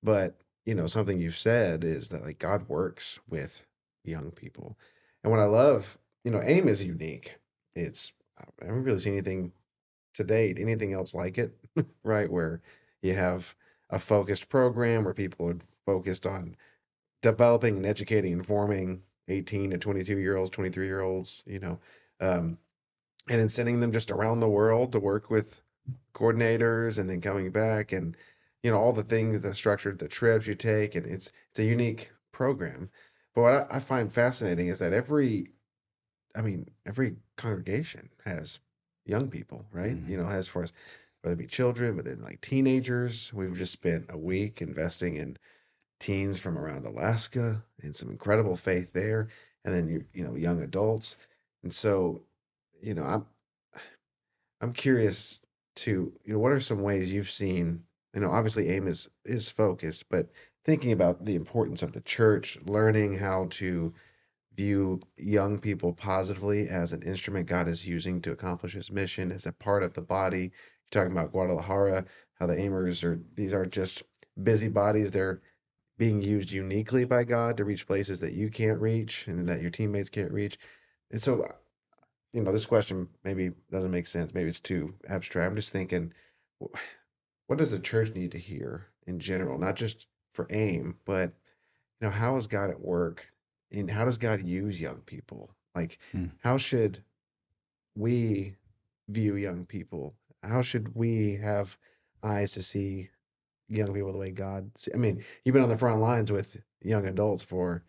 But something you've said is that, like, God works with young people. And what I love, AIM is unique. I haven't really seen anything to date, anything else like it, right? Where you have a focused program where people are focused on developing and educating and forming 18 to 22-year-olds, 23-year-olds, and then sending them just around the world to work with coordinators, and then coming back, and all the things, the structure, the trips you take, and it's a unique program. But what I find fascinating is that every congregation has young people, right? As far as whether it be children, but then, like, teenagers. We've just spent a week investing in teens from around Alaska, and some incredible faith there, and then young adults. And so, I'm curious to, what are some ways you've seen, obviously AIM is focused, but thinking about the importance of the church, learning how to view young people positively as an instrument God is using to accomplish his mission, as a part of the body. You're talking about Guadalajara, how the Aimers these aren't just busybodies, they're being used uniquely by God to reach places that you can't reach and that your teammates can't reach. And so, this question maybe doesn't make sense. Maybe it's too abstract. I'm just thinking, what does the church need to hear in general, not just for AIM, but how is God at work and how does God use young people? Like, Mm. how should we view young people? How should we have eyes to see young people the way I mean, you've been on the front lines with young adults for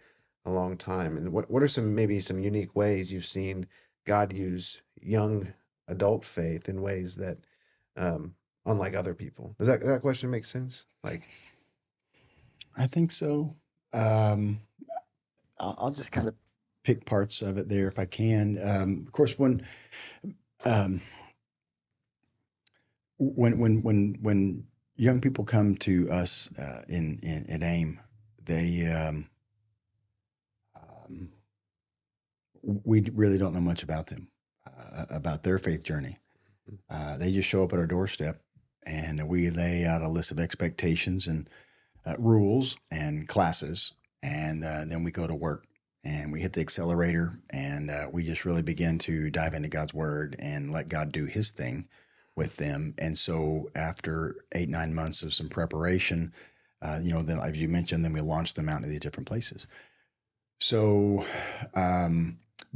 a long time, and what are some unique ways you've seen God use young adult faith in ways that unlike other people? Does that question make sense? Like, I think so. Um, I'll just kind of pick parts of it there if I can. Of course, um, when young people come to us in AIM, they um, we really don't know much about them, about their faith journey. They just show up at our doorstep, and we lay out a list of expectations and rules and classes, and then we go to work and we hit the accelerator, and we just really begin to dive into God's word and let God do His thing with them. And so after 8-9 months of some preparation, then as you mentioned, then we launch them out into these different places. So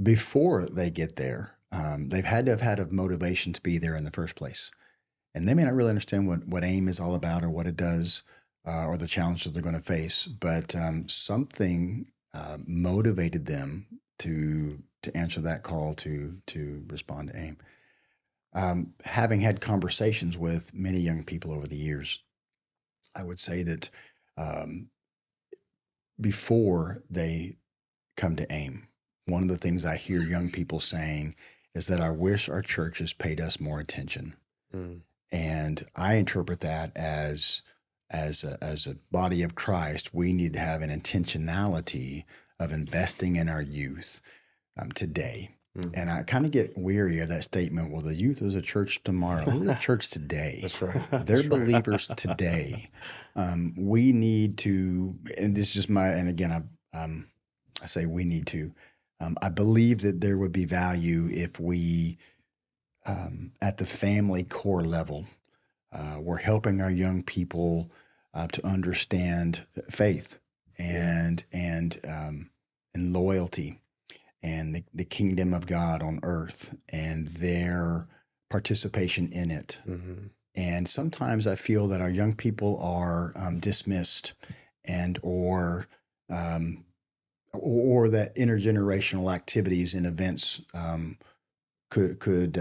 before they get there, they've had to have had a motivation to be there in the first place. And they may not really understand what AIM is all about or what it does or the challenges they're going to face, but something motivated them to answer that call to respond to AIM. Having had conversations with many young people over the years, I would say that before they come to AIM, one of the things I hear young people saying is that I wish our churches paid us more attention. mm, And I interpret that as a body of Christ, we need to have an intentionality of investing in our youth today. And I kind of get weary of that statement. Well, the youth is a church tomorrow. Who's a church today? that's right. They're believers today. We need to, and this is just and again, I say we need to. I believe that there would be value if we, at the family core level, we're helping our young people to understand faith and loyalty and the kingdom of God on earth and their participation in it. Mm-hmm. And sometimes I feel that our young people are dismissed and or that intergenerational activities and events could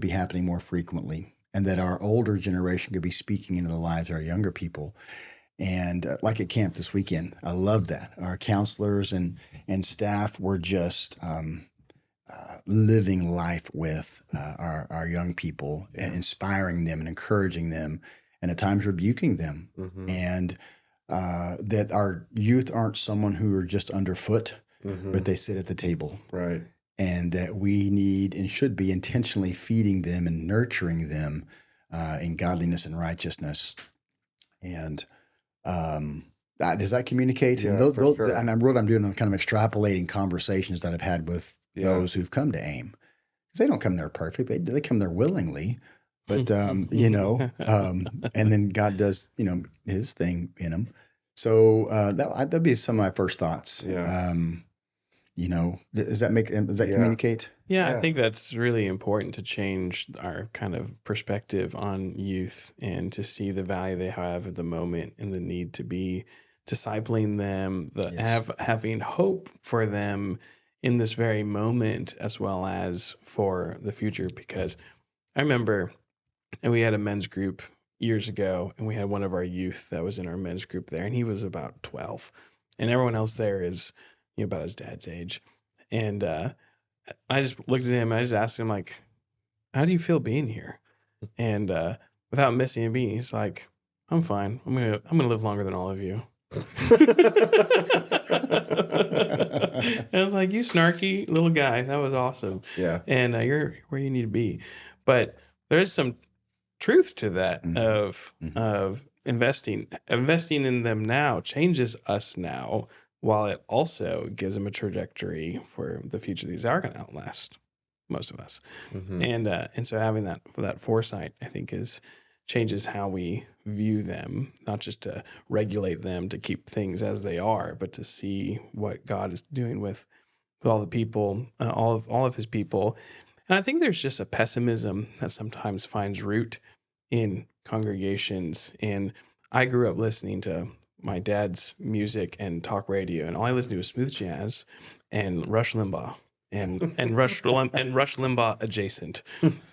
be happening more frequently, and that our older generation could be speaking into the lives of our younger people. And like at camp this weekend, I love that. Our counselors and staff were just living life with our young people, and inspiring them and encouraging them, and at times rebuking them. Mm-hmm. And that our youth aren't someone who are just underfoot, Mm-hmm. but they sit at the table. Right. And that we need and should be intentionally feeding them and nurturing them in godliness and righteousness. And does that communicate? Yeah, And for sure. and what I'm doing, I'm kind of extrapolating conversations that I've had with those who've come to AIM. Because they don't come there perfect. They come there willingly. But, and then God does, His thing in them. So that'd be some of my first thoughts. Yeah. Does that communicate? Yeah, Yeah. I think that's really important to change our kind of perspective on youth and to see the value they have at the moment and the need to be discipling them, Yes. having hope for them in this very moment as well as for the future. Because I remember, and we had a men's group years ago, and we had one of our youth that was in our men's group there, and he was about 12, and everyone else there is about his dad's age. And I just looked at him and I just asked him, like, how do you feel being here? And without missing a beat, he's like, I'm fine. I'm gonna live longer than all of you. I was like, you snarky little guy. That was awesome. Yeah. And you're where you need to be. But there's some truth to that of investing in them now changes us now, while it also gives them a trajectory for the future. These are going to outlast most of us. Mm-hmm. And so having that foresight, I think, is changes how we view them, not just to regulate them to keep things as they are, but to see what God is doing with all the people, all of his people. And I think there's just a pessimism that sometimes finds root in congregations. And I grew up listening to my dad's music and talk radio, and all I listened to was smooth jazz and Rush Limbaugh and Rush Limbaugh adjacent.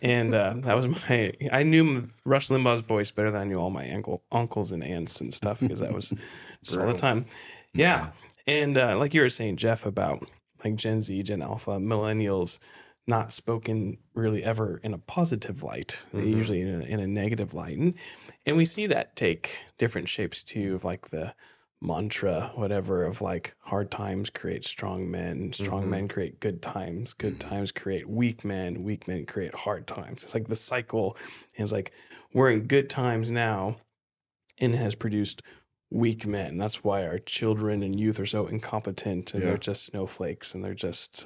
And that was I knew Rush Limbaugh's voice better than I knew all my uncles and aunts and stuff, because that was just all the Brutal. time. Yeah. And like you were saying, Jeff, about like Gen Z, Gen Alpha, millennials not spoken really ever in a positive light. They're Mhm. usually in a negative light. And we see that take different shapes too, of like the mantra, whatever, of like hard times create strong men, strong Mhm. men create good times create weak men create hard times. It's like the cycle. And it's like we're in good times now, and it has produced weak men. That's why our children and youth are so incompetent, and Yeah. they're just snowflakes, and they're just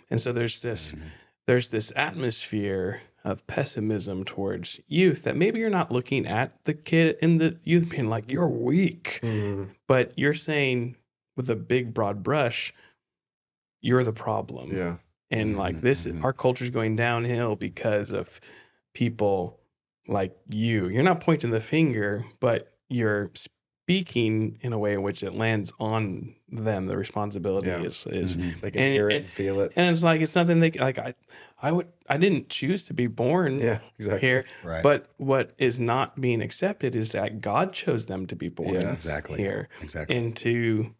and so there's this Mhm. there's this atmosphere of pessimism towards youth, that maybe you're not looking at the kid in the youth being like, you're weak, Mhm. but you're saying with a big broad brush, you're the problem. Yeah. And like this, Mhm. our culture's going downhill because of people like you. You're not pointing the finger, but you're speaking in a way in which it lands on them. The responsibility Yeah. is Mhm. They can hear it and feel it. and it's like it's nothing they like. I didn't choose to be born Yeah, exactly. here, Right. but what is not being accepted is that God chose them to be born Yes. Exactly. here, Exactly. and to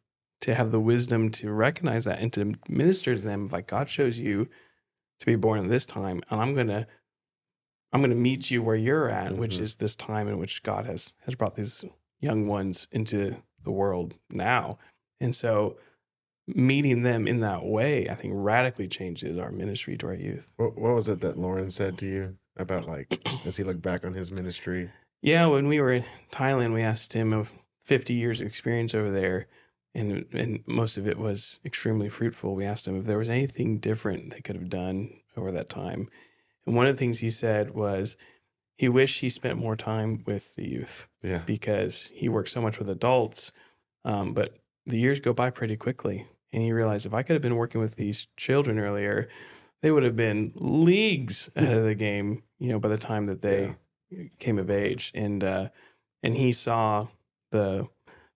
have the wisdom to recognize that and to minister to them, like, God chose you to be born at this time, and I'm gonna meet you where you're at, which Mhm. is this time in which God has brought these young ones into the world now. And so meeting them in that way, I think, radically changes our ministry to our youth. What was it that Lauren said to you about, like, as he looked back on his ministry? Yeah, when we were in Thailand, we asked him of 50 years of experience over there, and most of it was extremely fruitful. We asked him if there was anything different they could have done over that time. And one of the things he said was he wished he spent more time with the youth, Yeah. because he works so much with adults, but the years go by pretty quickly. And he realized, if I could have been working with these children earlier, they would have been leagues ahead of the game, by the time that they came of age. And he saw the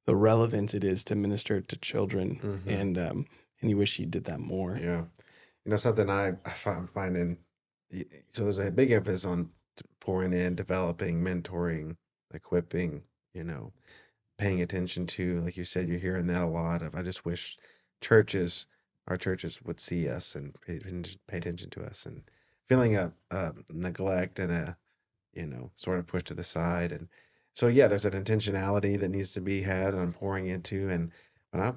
relevance it is to minister to children, Mhm. and he wished he did that more. Yeah. Something I'm finding, so there's a big emphasis on pouring in, developing, mentoring, equipping, paying attention to, like you said, you're hearing that a lot of, I just wish our churches would see us and pay attention to us, and feeling a neglect and a, sort of pushed to the side. And so, yeah, there's an intentionality that needs to be had and I'm pouring into. And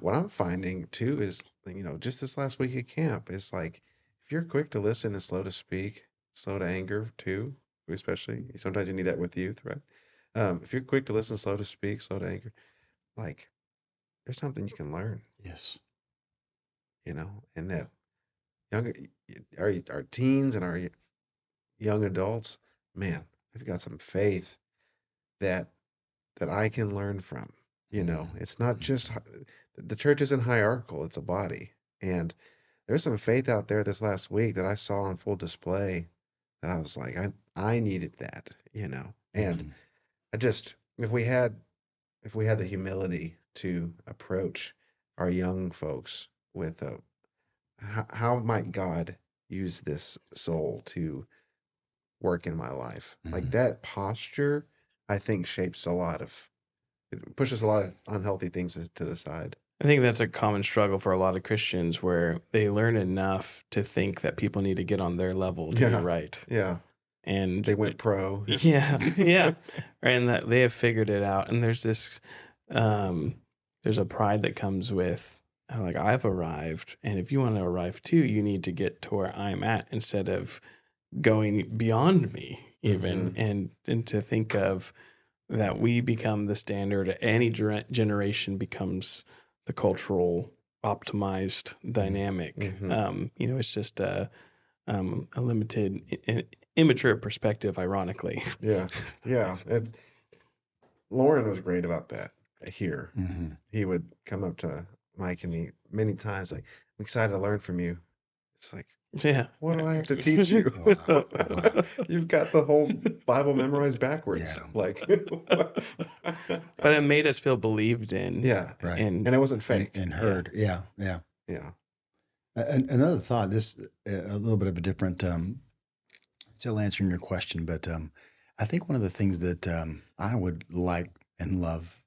what I'm finding too is, just this last week at camp, is like, if you're quick to listen and slow to speak, slow to anger too, especially sometimes you need that with youth, right? If you're quick to listen, slow to speak, slow to anger, like, there's something you can learn, Yes. and that young, our teens and our young adults, man, they've got some faith that I can learn from. It's not just the church isn't hierarchical, it's a body. And there's some faith out there this last week that I saw on full display that I was like, I needed that. And Mhm. I just, if we had the humility to approach our young folks with how might God use this soul to work in my life? Like, Mhm. that posture, I think, shapes a lot of, it pushes a lot of unhealthy things to the side. I think that's a common struggle for a lot of Christians, where they learn enough to think that people need to get on their level to be Yeah. right. Yeah. And They went pro. yeah, yeah, and that they have figured it out. And there's this, there's a pride that comes with, like, I've arrived, and if you want to arrive too, you need to get to where I'm at instead of going beyond me even. Mhm. And to think of that we become the standard, any generation becomes the cultural optimized dynamic. Mhm. It's just a limited immature perspective, ironically. Yeah. Yeah. Lauren was great about that here. Mhm. He would come up to Mike and me many times, like, I'm excited to learn from you. It's like, Yeah. what do I have to teach you? Wow. Wow. You've got the whole Bible memorized backwards. Yeah. Like, But it made us feel believed in. yeah. Right. And And it wasn't fake. And heard. Yeah. Yeah. Yeah. Another thought, this a little bit of a different, still answering your question, but I think one of the things that I would like and love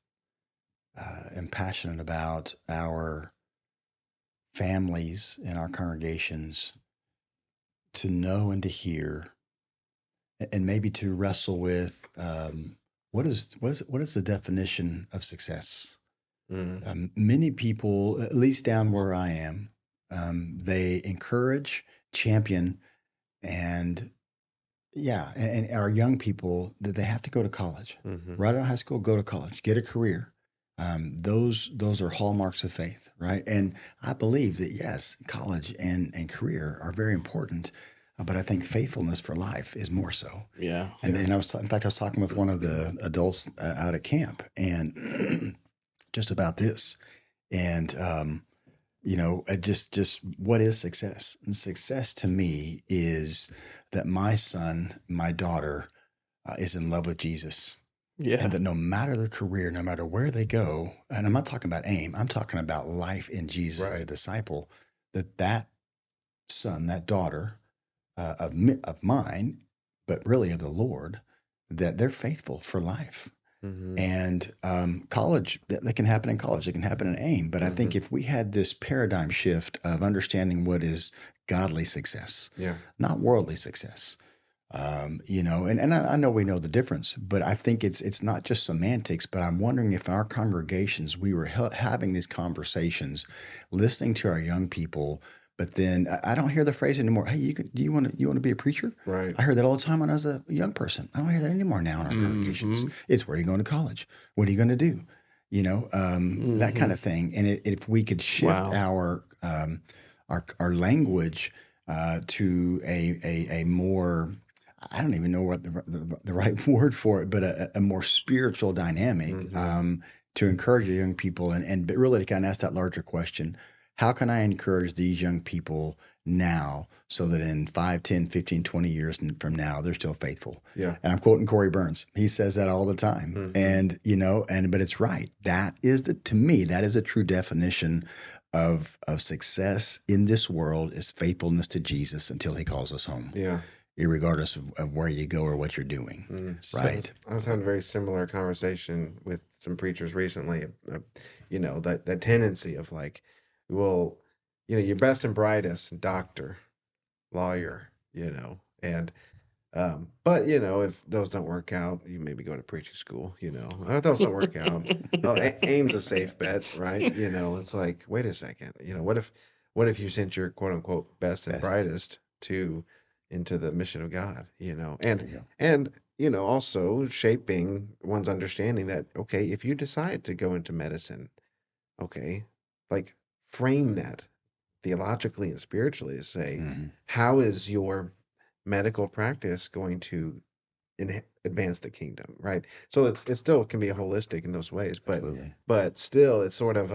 and passionate about our families and our congregations to know and to hear, and maybe to wrestle with what is the definition of success? Many people, at least down where I am, they encourage, champion, and and our young people that they have to go to college, right out of high school, go to college, get a career. Those are hallmarks of faith, right? And I believe that yes, college and career are very important, but I think faithfulness for life is more so. yeah. And then I was talking with one of the adults out at camp, and just about this, and just what is success? And success to me is that my son, my daughter, is in love with Jesus, Yeah. and that no matter their career, no matter where they go, and I'm not talking about aim, I'm talking about life in Jesus as a Right. disciple, that son, that daughter of mine, but really of the Lord, that they're faithful for life. And college, that can happen in college, it can happen in AIM. But I think if we had this paradigm shift of understanding what is godly success, not worldly success, and I know we know the difference, but I think it's not just semantics. But I'm wondering if in our congregations we were having these conversations, listening to our young people. But then I don't hear the phrase anymore. Hey, do you want to be a preacher? Right. I heard that all the time when I was a young person. I don't hear that anymore now in our congregations. It's where are you going to college? What are you going to do? That kind of thing. And if we could shift our language to a more, I don't even know what the right word for it, but a more spiritual dynamic to encourage the young people and really to kind of ask that larger question. How can I encourage these young people now so that in 5, 10, 15, 20 years from now, they're still faithful? Yeah. And I'm quoting Corey Burns. He says that all the time. And, but it's right. To me, that is a true definition of success in this world is faithfulness to Jesus until he calls us home. Yeah. Regardless of where you go or what you're doing. Right. I was having a very similar conversation with some preachers recently. That tendency of like, well, your best and brightest doctor, lawyer, and but if those don't work out, you maybe go to preaching school. If those don't work out, AIM's a safe bet, right? It's like, wait a second, what if you sent your quote unquote best and brightest into the mission of God, and also shaping one's understanding that, okay, if you decide to go into medicine, okay, like frame that theologically and spiritually to say, how is your medical practice going to advance the kingdom, right? So it still can be holistic in those ways, but still it's sort of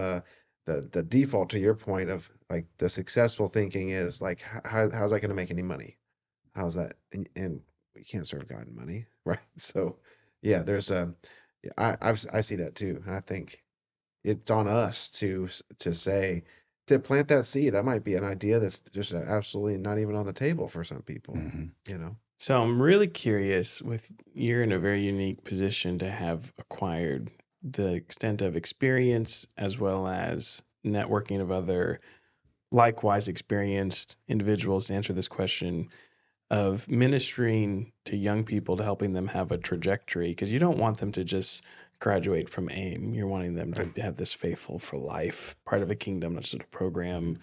the default to your point of like the successful thinking is like, how's that going to make any money? How's that? And we can't serve God in money, right? So yeah, there's I see that too, and I think it's on us to say, to plant that seed. That might be an idea that's just absolutely not even on the table for some people, So I'm really curious, you're in a very unique position to have acquired the extent of experience as well as networking of other likewise experienced individuals to answer this question of ministering to young people, to helping them have a trajectory, because you don't want them to just graduate from AIM. You're wanting them to have this faithful for life, part of a kingdom, not just a program,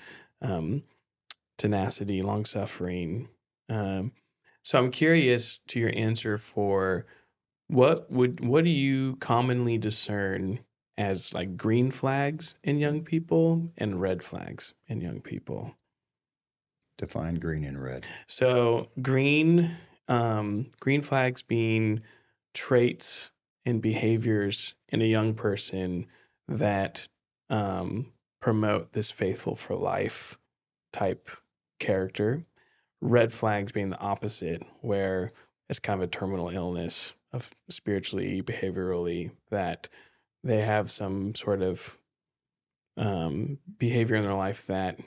tenacity, long suffering. So I'm curious to your answer for what do you commonly discern as like green flags in young people and red flags in young people? Define green and red. So green, green flags being traits and behaviors in a young person that promote this faithful for life type character. Red flags being the opposite, where it's kind of a terminal illness of spiritually, behaviorally, that they have some sort of behavior in their life that,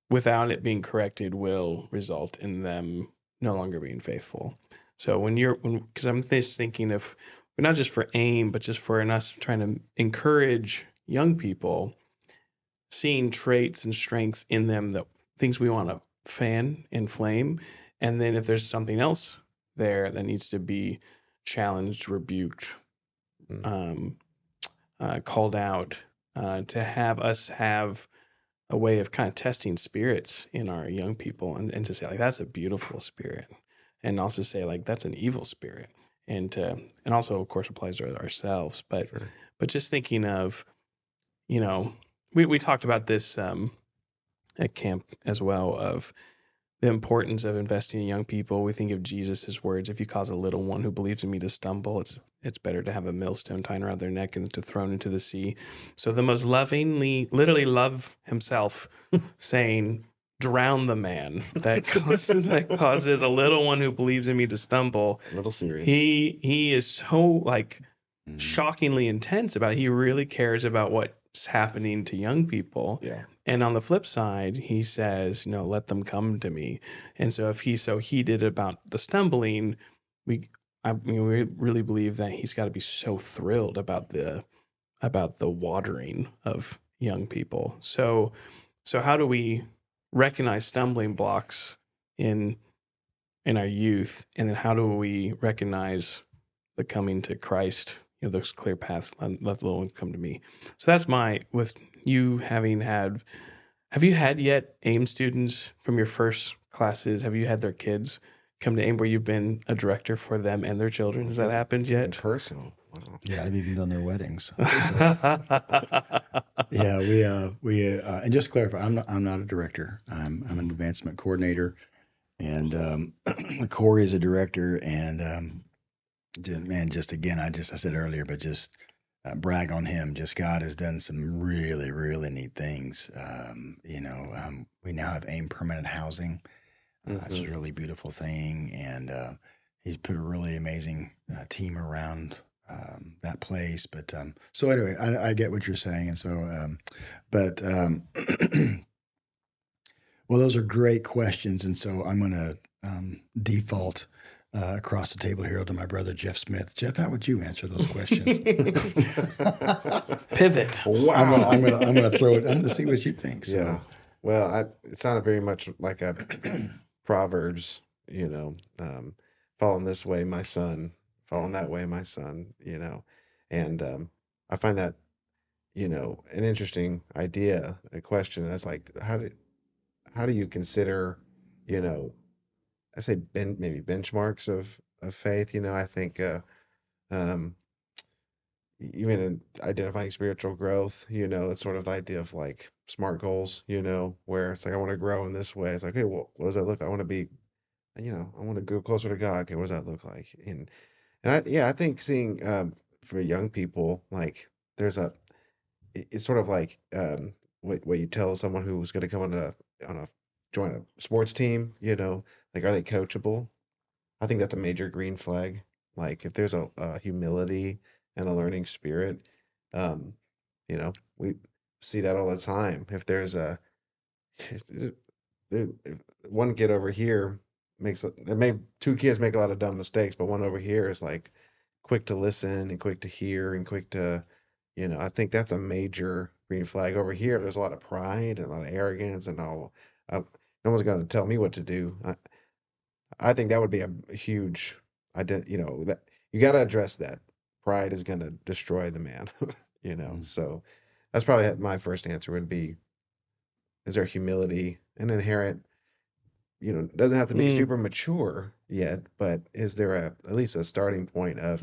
without it being corrected, will result in them no longer being faithful. So because I'm just thinking of, not just for AIM, but just for us trying to encourage young people, seeing traits and strengths in them, that things we want to fan and flame. And then if there's something else there that needs to be challenged, rebuked, called out, to have us have a way of kind of testing spirits in our young people, and to say, like, that's a beautiful spirit, and also say, like, that's an evil spirit, and also of course applies to ourselves, but Sure. but just thinking of, we talked about this at camp as well, of the importance of investing in young people. We think of Jesus' words, if you cause a little one who believes in me to stumble, it's better to have a millstone tied around their neck than to thrown into the sea. So the most lovingly, literally love himself, saying, drown the man that causes a little one who believes in me to stumble. A little serious. He is so shockingly intense about it. He really cares about what's happening to young people. Yeah. And on the flip side, he says, let them come to me. And so if he's so heated about the stumbling, we really believe that he's got to be so thrilled about the watering of young people. So how do we recognize stumbling blocks in our youth, and then how do we recognize the coming to Christ? Those clear paths. Let the little one come to me. So that's with you having had. Have you had yet AIM students from your first classes? Have you had their kids come to AIM where you've been a director for them and their children? Has that happened In yet? person. Wow. Yeah, I've even done their weddings. So, yeah, we and just to clarify, I'm not a director. I'm an advancement coordinator, and Corey is a director. And man, just again, I said earlier, but just brag on him. Just God has done some really, really neat things. We now have AIM permanent housing. It's a really beautiful thing, and he's put a really amazing team around that place. But so anyway, I get what you're saying, and so well, those are great questions, and so I'm going to default across the table here to my brother Jeff Smith. Jeff, how would you answer those questions? Pivot. Wow. I'm gonna throw it. I'm going to see what you think. So. Yeah. Well, it sounded very much like a Proverbs, falling this way, my son, falling that way, my son, and I find that, an interesting idea, a question. That's like, how do you consider, I say maybe benchmarks of faith. I think um, even in identifying spiritual growth, it's sort of the idea of like SMART goals, where it's like, I want to grow in this way. It's like, okay, well, what does that look like? I want to be, I want to go closer to God. Okay, what does that look like? I think seeing for young people, like it's sort of like what you tell someone who's going to come on a join a sports team, like, are they coachable? I think that's a major green flag. Like, if there's a humility and a learning spirit, um, we see that all the time. If there's if one kid over here two kids make a lot of dumb mistakes, but one over here is like quick to listen and quick to hear and quick to, I think that's a major green flag. Over here, there's a lot of pride and a lot of arrogance and all. No one's going to tell me what to do. I think that would be a huge that you got to address that. Pride is going to destroy the man, So that's probably my first answer would be, is there humility and inherent, doesn't have to be super mature yet, but is there at least a starting point of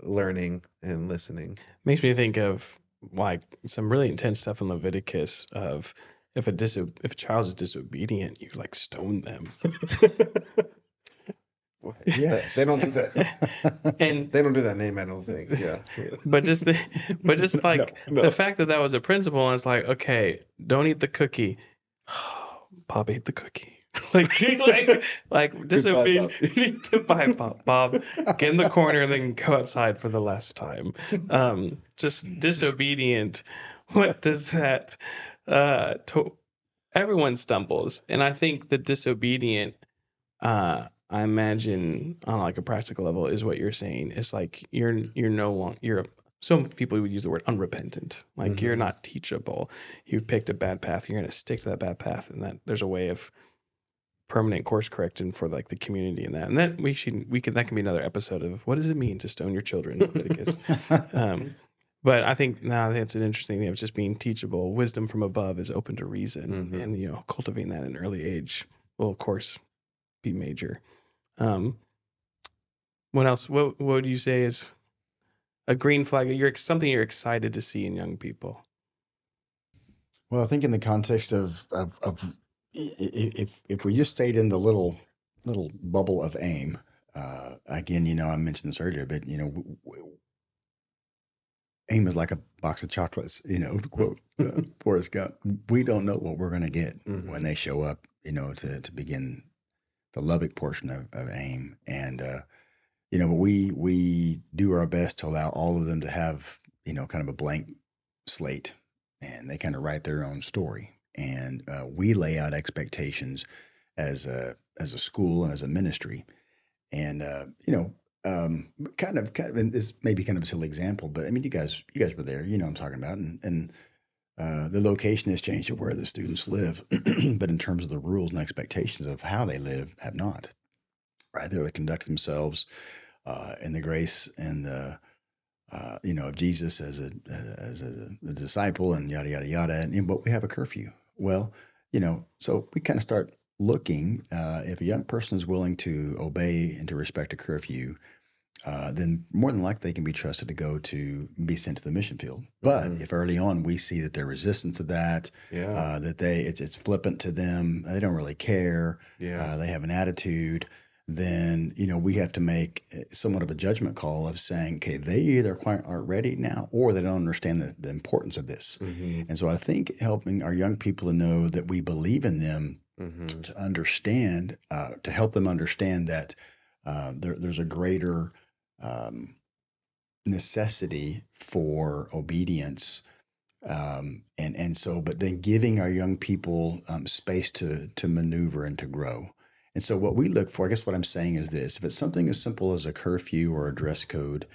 learning and listening? Makes me think of like some really intense stuff in Leviticus of, if a child is disobedient, you like stone them. Yes. They don't do that. And They don't do that name, I don't think. Yeah. but just like No. the fact that was a principle, and it's like, okay, don't eat the cookie. Bob ate the cookie. like disobedient. Goodbye, Bob. Bob, get in the corner and then go outside for the last time. Just disobedient. What does that? Everyone stumbles, and I think the disobedient. I imagine on like a practical level is what you're saying. It's like you're no longer some people would use the word unrepentant. Like you're not teachable. You've picked a bad path. You're going to stick to that bad path, and that there's a way of permanent course correction for like the community and that. And then that can be another episode of what does it mean to stone your children, Leviticus. But I think that's an interesting thing of just being teachable. Wisdom from above is open to reason, and cultivating that at an early age will of course be major. What else? What would you say is a green flag? Something you're excited to see in young people. Well, I think in the context of if we just stayed in the little bubble of aim, again, I mentioned this earlier, but aim is like a box of chocolates, to quote Forrest Gump. We don't know what we're going to get when they show up, to begin the Lubbock portion of aim. And, we do our best to allow all of them to have, kind of a blank slate, and they kind of write their own story. And we lay out expectations as a school and as a ministry. And, kind of, and this may be kind of a silly example, but I mean, you guys were there, what I'm talking about. And the location has changed of where the students live, but in terms of the rules and expectations of how they live have not, right? They're to conduct themselves in the grace and the, of Jesus as a disciple and yada, yada, yada. But we have a curfew. Well, so we kind of start looking, if a young person is willing to obey and to respect a curfew, then more than likely they can be trusted to go to be sent to the mission field. But if early on we see that they're resistant to that, that it's flippant to them, they don't really care, they have an attitude, then we have to make somewhat of a judgment call of saying, okay, they either quite aren't ready now, or they don't understand the importance of this. And so I think helping our young people to know that we believe in them, to understand, to help them understand that there's a greater necessity for obedience, and so, but then giving our young people space to maneuver and to grow. And so what we look for, I guess what I'm saying is this: if it's something as simple as a curfew or a dress code,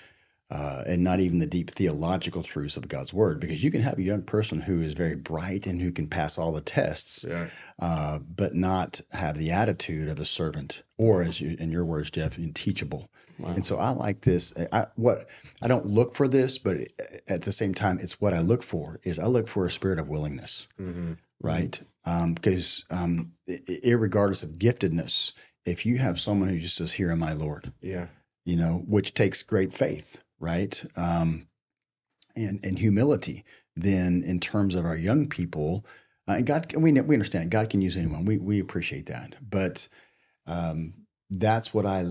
and not even the deep theological truths of God's word, because you can have a young person who is very bright and who can pass all the tests, but not have the attitude of a servant, or, as in your words, Jeff, teachable. Wow. And so I like this. I don't look for this, but at the same time, it's what I look for. I look for a spirit of willingness, right? Because irregardless of giftedness, if you have someone who just says, "Here am I, Lord," which takes great faith, right? And humility. Then, in terms of our young people, and God, we understand God can use anyone. We appreciate that, but that's what I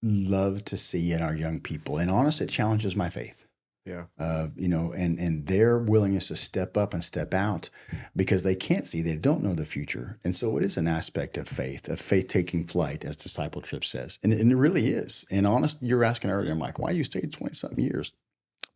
love to see in our young people. And honestly, it challenges my faith. And their willingness to step up and step out, because they can't see, they don't know the future. And so it is an aspect of faith taking flight, as discipleship says. And it really is. And honestly, you were asking earlier, I'm like, why you stayed 20-something years?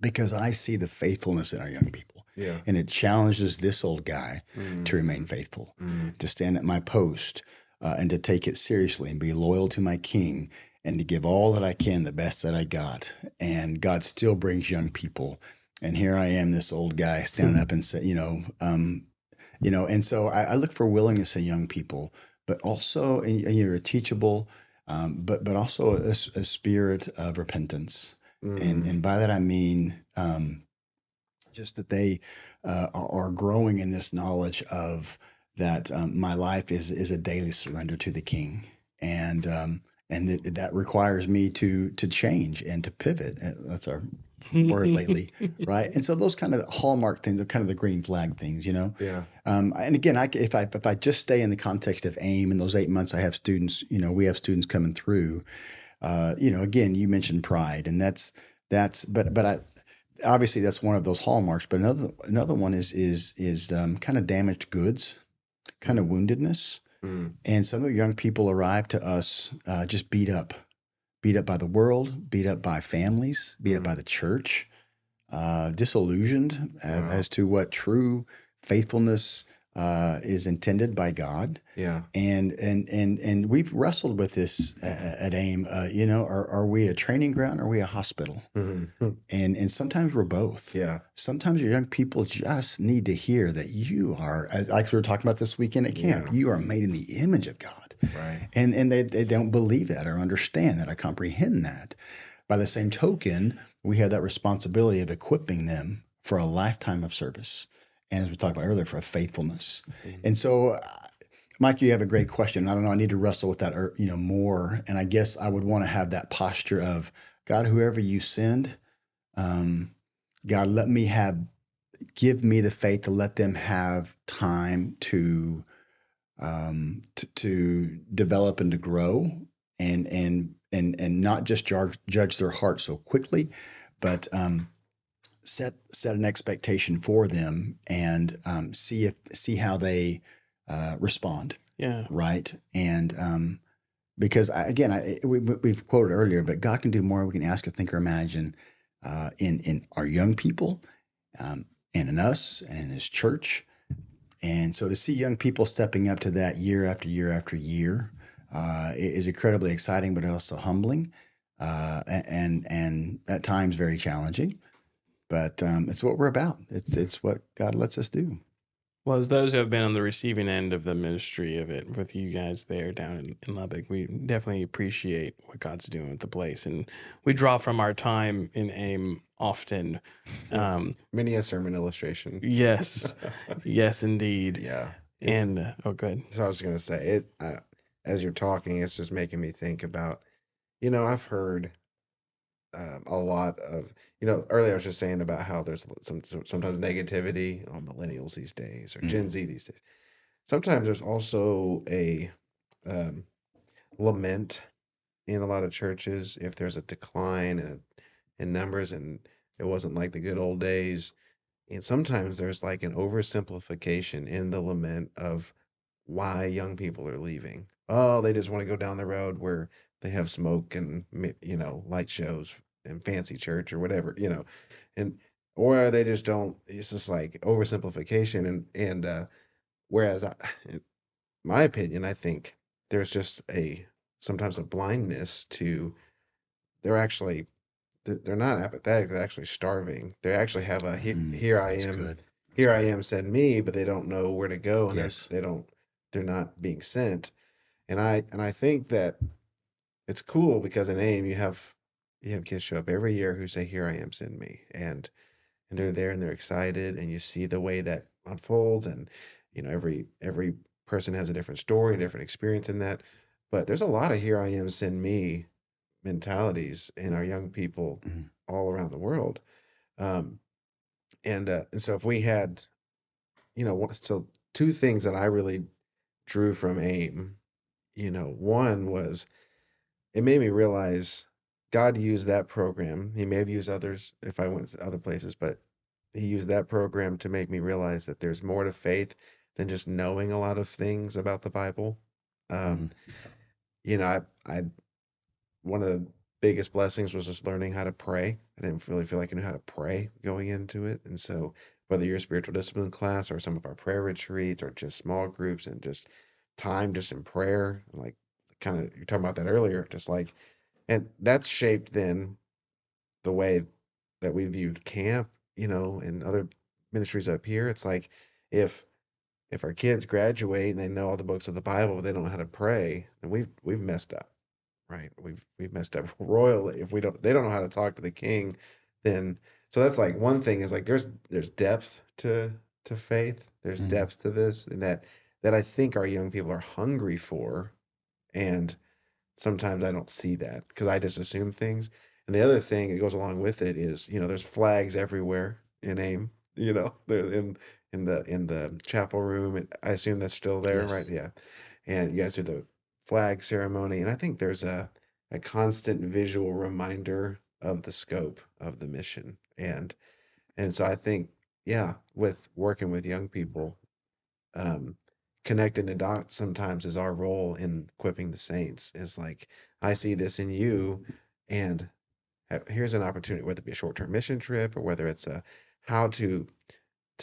Because I see the faithfulness in our young people. And it challenges this old guy to remain faithful, to stand at my post, and to take it seriously and be loyal to my king, and to give all that I can, the best that I got. And God still brings young people. And here I am, this old guy, standing up and say, and so I look for willingness in young people, but also, and you're teachable, but also a spirit of repentance. And by that I mean just that they are growing in this knowledge of that my life is a daily surrender to the King, and that requires me to change and to pivot. That's our word lately, right? And so those kind of hallmark things are kind of the green flag things, And again, if I just stay in the context of AIM, in those 8 months I have students, we have students coming through, Again, you mentioned pride, and but I obviously that's one of those hallmarks. But another one is kind of damaged goods, kind of woundedness, Mm. and some of young people arrive to us just beat up by the world, beat up by families, beat up by the church, disillusioned Wow. as to what true faithfulness is intended by God. Yeah. And we've wrestled with this at AIM. Are we a training ground or are we a hospital? Mm-hmm. And sometimes we're both. Yeah. Sometimes your young people just need to hear that you are, like we were talking about this weekend at camp, Yeah. you are made in the image of God. Right. And they don't believe that or understand that or comprehend that. By the same token, we have that responsibility of equipping them for a lifetime of service. And as we talked about earlier, for faithfulness. Mhm. And so, Mike, you have a great question. I don't know. I need to wrestle with that, more. And I guess I would want to have that posture of God, whoever you send, God, give me the faith to let them have time to develop and to grow, and not just judge their heart so quickly, but set an expectation for them, and see how they respond. Yeah. Right. And because we've quoted earlier, but God can do more. We can ask or think or imagine in our young people, and in us and in His church. And so to see young people stepping up to that year after year after year is incredibly exciting, but also humbling, and at times very challenging. But it's what we're about. It's what God lets us do. Well, as those who have been on the receiving end of the ministry of it with you guys there down in Lubbock, we definitely appreciate what God's doing with the place. And we draw from our time in AIM often. Many a sermon illustration. Yes. Yes, indeed. Yeah. And, good. So I was going to say as you're talking, it's just making me think about, I've heard a lot of, earlier I was just saying about how there's sometimes negativity on millennials these days or Gen Z these days. Sometimes there's also a um, lament in a lot of churches if there's a decline in numbers and it wasn't like the good old days. And sometimes there's like an oversimplification in the lament of why young people are leaving. Oh, they just want to go down the road where they have smoke and light shows and fancy church or whatever, and or they just don't. It's just like oversimplification and whereas in my opinion, I think there's just sometimes a blindness to they're actually they're not apathetic, they're actually starving. They actually have a here I That's am, good. here I am, send me, but they don't know where to go, and Yes. they're not being sent. And I think that it's cool because in AIM you have kids show up every year who say, "Here I am, send me," and they're there and they're excited, and you see the way that unfolds, and every person has a different story, a different experience in that. But there's a lot of "Here I am, send me" mentalities in our young people Mhm. all around the world. Um, and so if we had, so two things that I really drew from AIM, one was it made me realize God used that program. He may have used others if I went to other places, but he used that program to make me realize that there's more to faith than just knowing a lot of things about the Bible. Um, Mhm. I one of the biggest blessings was just learning how to pray. I didn't really feel like I knew how to pray going into it. And so whether you're a spiritual discipline class or some of our prayer retreats or just small groups and just time just in prayer, like kind of you're talking about that earlier, just like and that's shaped then the way that we viewed camp, and other ministries up here. It's like if our kids graduate and they know all the books of the Bible, but they don't know how to pray, then we've messed up. Right. We've messed up royally. If they don't know how to talk to the king, then so that's like one thing is like there's depth to faith. There's Mhm. depth to this and that I think our young people are hungry for. And sometimes I don't see that because I just assume things. And the other thing that goes along with it is, there's flags everywhere in AIM, they're in the chapel room. And I assume that's still there, right? Yes. Yeah. And you guys do the flag ceremony. And I think there's a constant visual reminder of the scope of the mission. And so I think, yeah, with working with young people, um, connecting the dots sometimes is our role in equipping the saints. Is like, I see this in you, and here's an opportunity, whether it be a short-term mission trip or whether it's a how to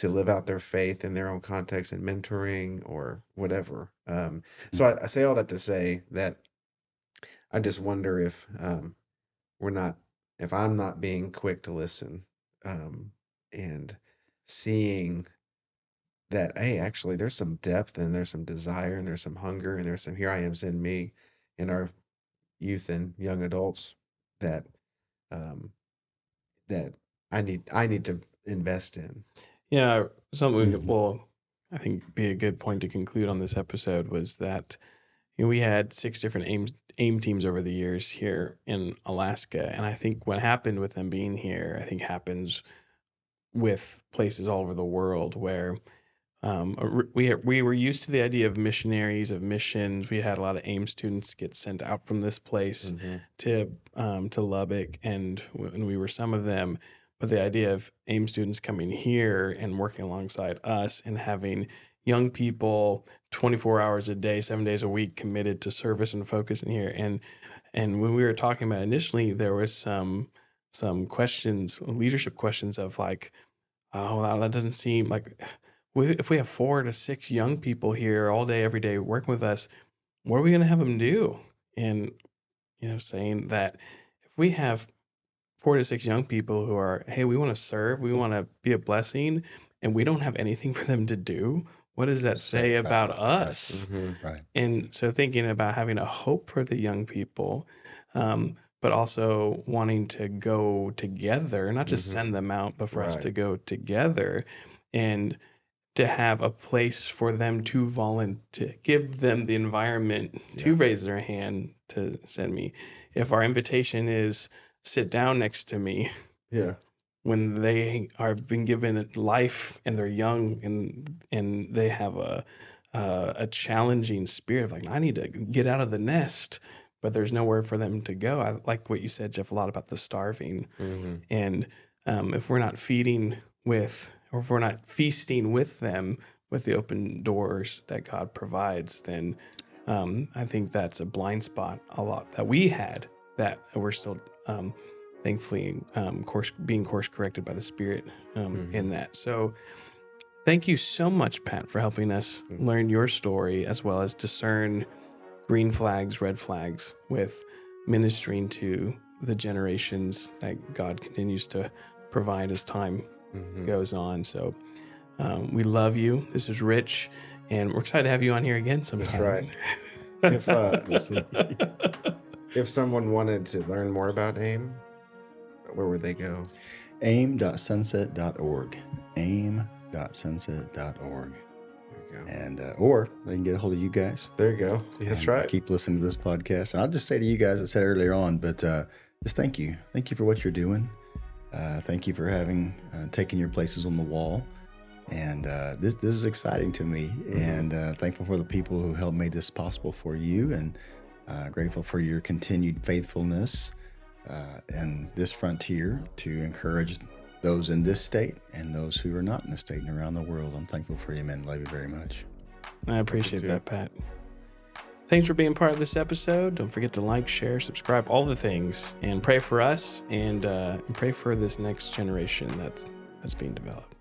live out their faith in their own context and mentoring or whatever. So I say all that to say that I just wonder if we're not, if I'm not being quick to listen, and seeing that, hey, actually, there's some depth and there's some desire and there's some hunger and there's some here I am in me in our youth and young adults that um, that I need to invest in. Yeah, something Mhm. well, I think be a good point to conclude on this episode was that we had 6 different AIM teams over the years here in Alaska, and I think what happened with them being here, I think happens with places all over the world where we were used to the idea of missionaries, of missions. We had a lot of AIM students get sent out from this place to Lubbock, and we were some of them. But the idea of AIM students coming here and working alongside us and having young people 24 hours a day, 7 days a week committed to service and focus in here. And when we were talking about it initially, there was some questions, leadership questions of like, oh, wow, that doesn't seem like if we have 4 to 6 young people here all day, every day working with us, what are we going to have them do? And, saying that if we have 4 to 6 young people who are, hey, we want to serve, we want to be a blessing, and we don't have anything for them to do, what does that say about us? Right. And so thinking about having a hope for the young people, but also wanting to go together, not just send them out, but for us to go together and to have a place for them to volunteer, give them the environment to raise their hand to send me. If our invitation is sit down next to me, when they are been given life and they're young and they have a challenging spirit of like, I need to get out of the nest, but there's nowhere for them to go. I like what you said, Jeff, a lot about the starving. And if we're not feeding with, or if we're not feasting with them with the open doors that God provides, then I think that's a blind spot a lot that we had that we're still thankfully being course corrected by the Spirit in that. So thank you so much, Pat, for helping us learn your story as well as discern green flags, red flags with ministering to the generations that God continues to provide as time goes on. So we love you. This is Rich, and we're excited to have you on here again sometime. That's right. If someone wanted to learn more about AIM, where would they go? aim.sunset.org. aim.sunset.org. And or they can get a hold of you guys. There you go. That's right. Keep listening to this podcast. And I'll just say to you guys, I said earlier on, but just thank you. Thank you for what you're doing. Thank you for having taken your places on the wall. And this is exciting to me. And thankful for the people who helped make this possible for you, and grateful for your continued faithfulness in this frontier to encourage those in this state and those who are not in the state and around the world. I'm thankful for you, man. Love you very much. I appreciate that, Pat. Thanks for being part of this episode. Don't forget to like, share, subscribe, all the things, and pray for us and pray for this next generation that's being developed.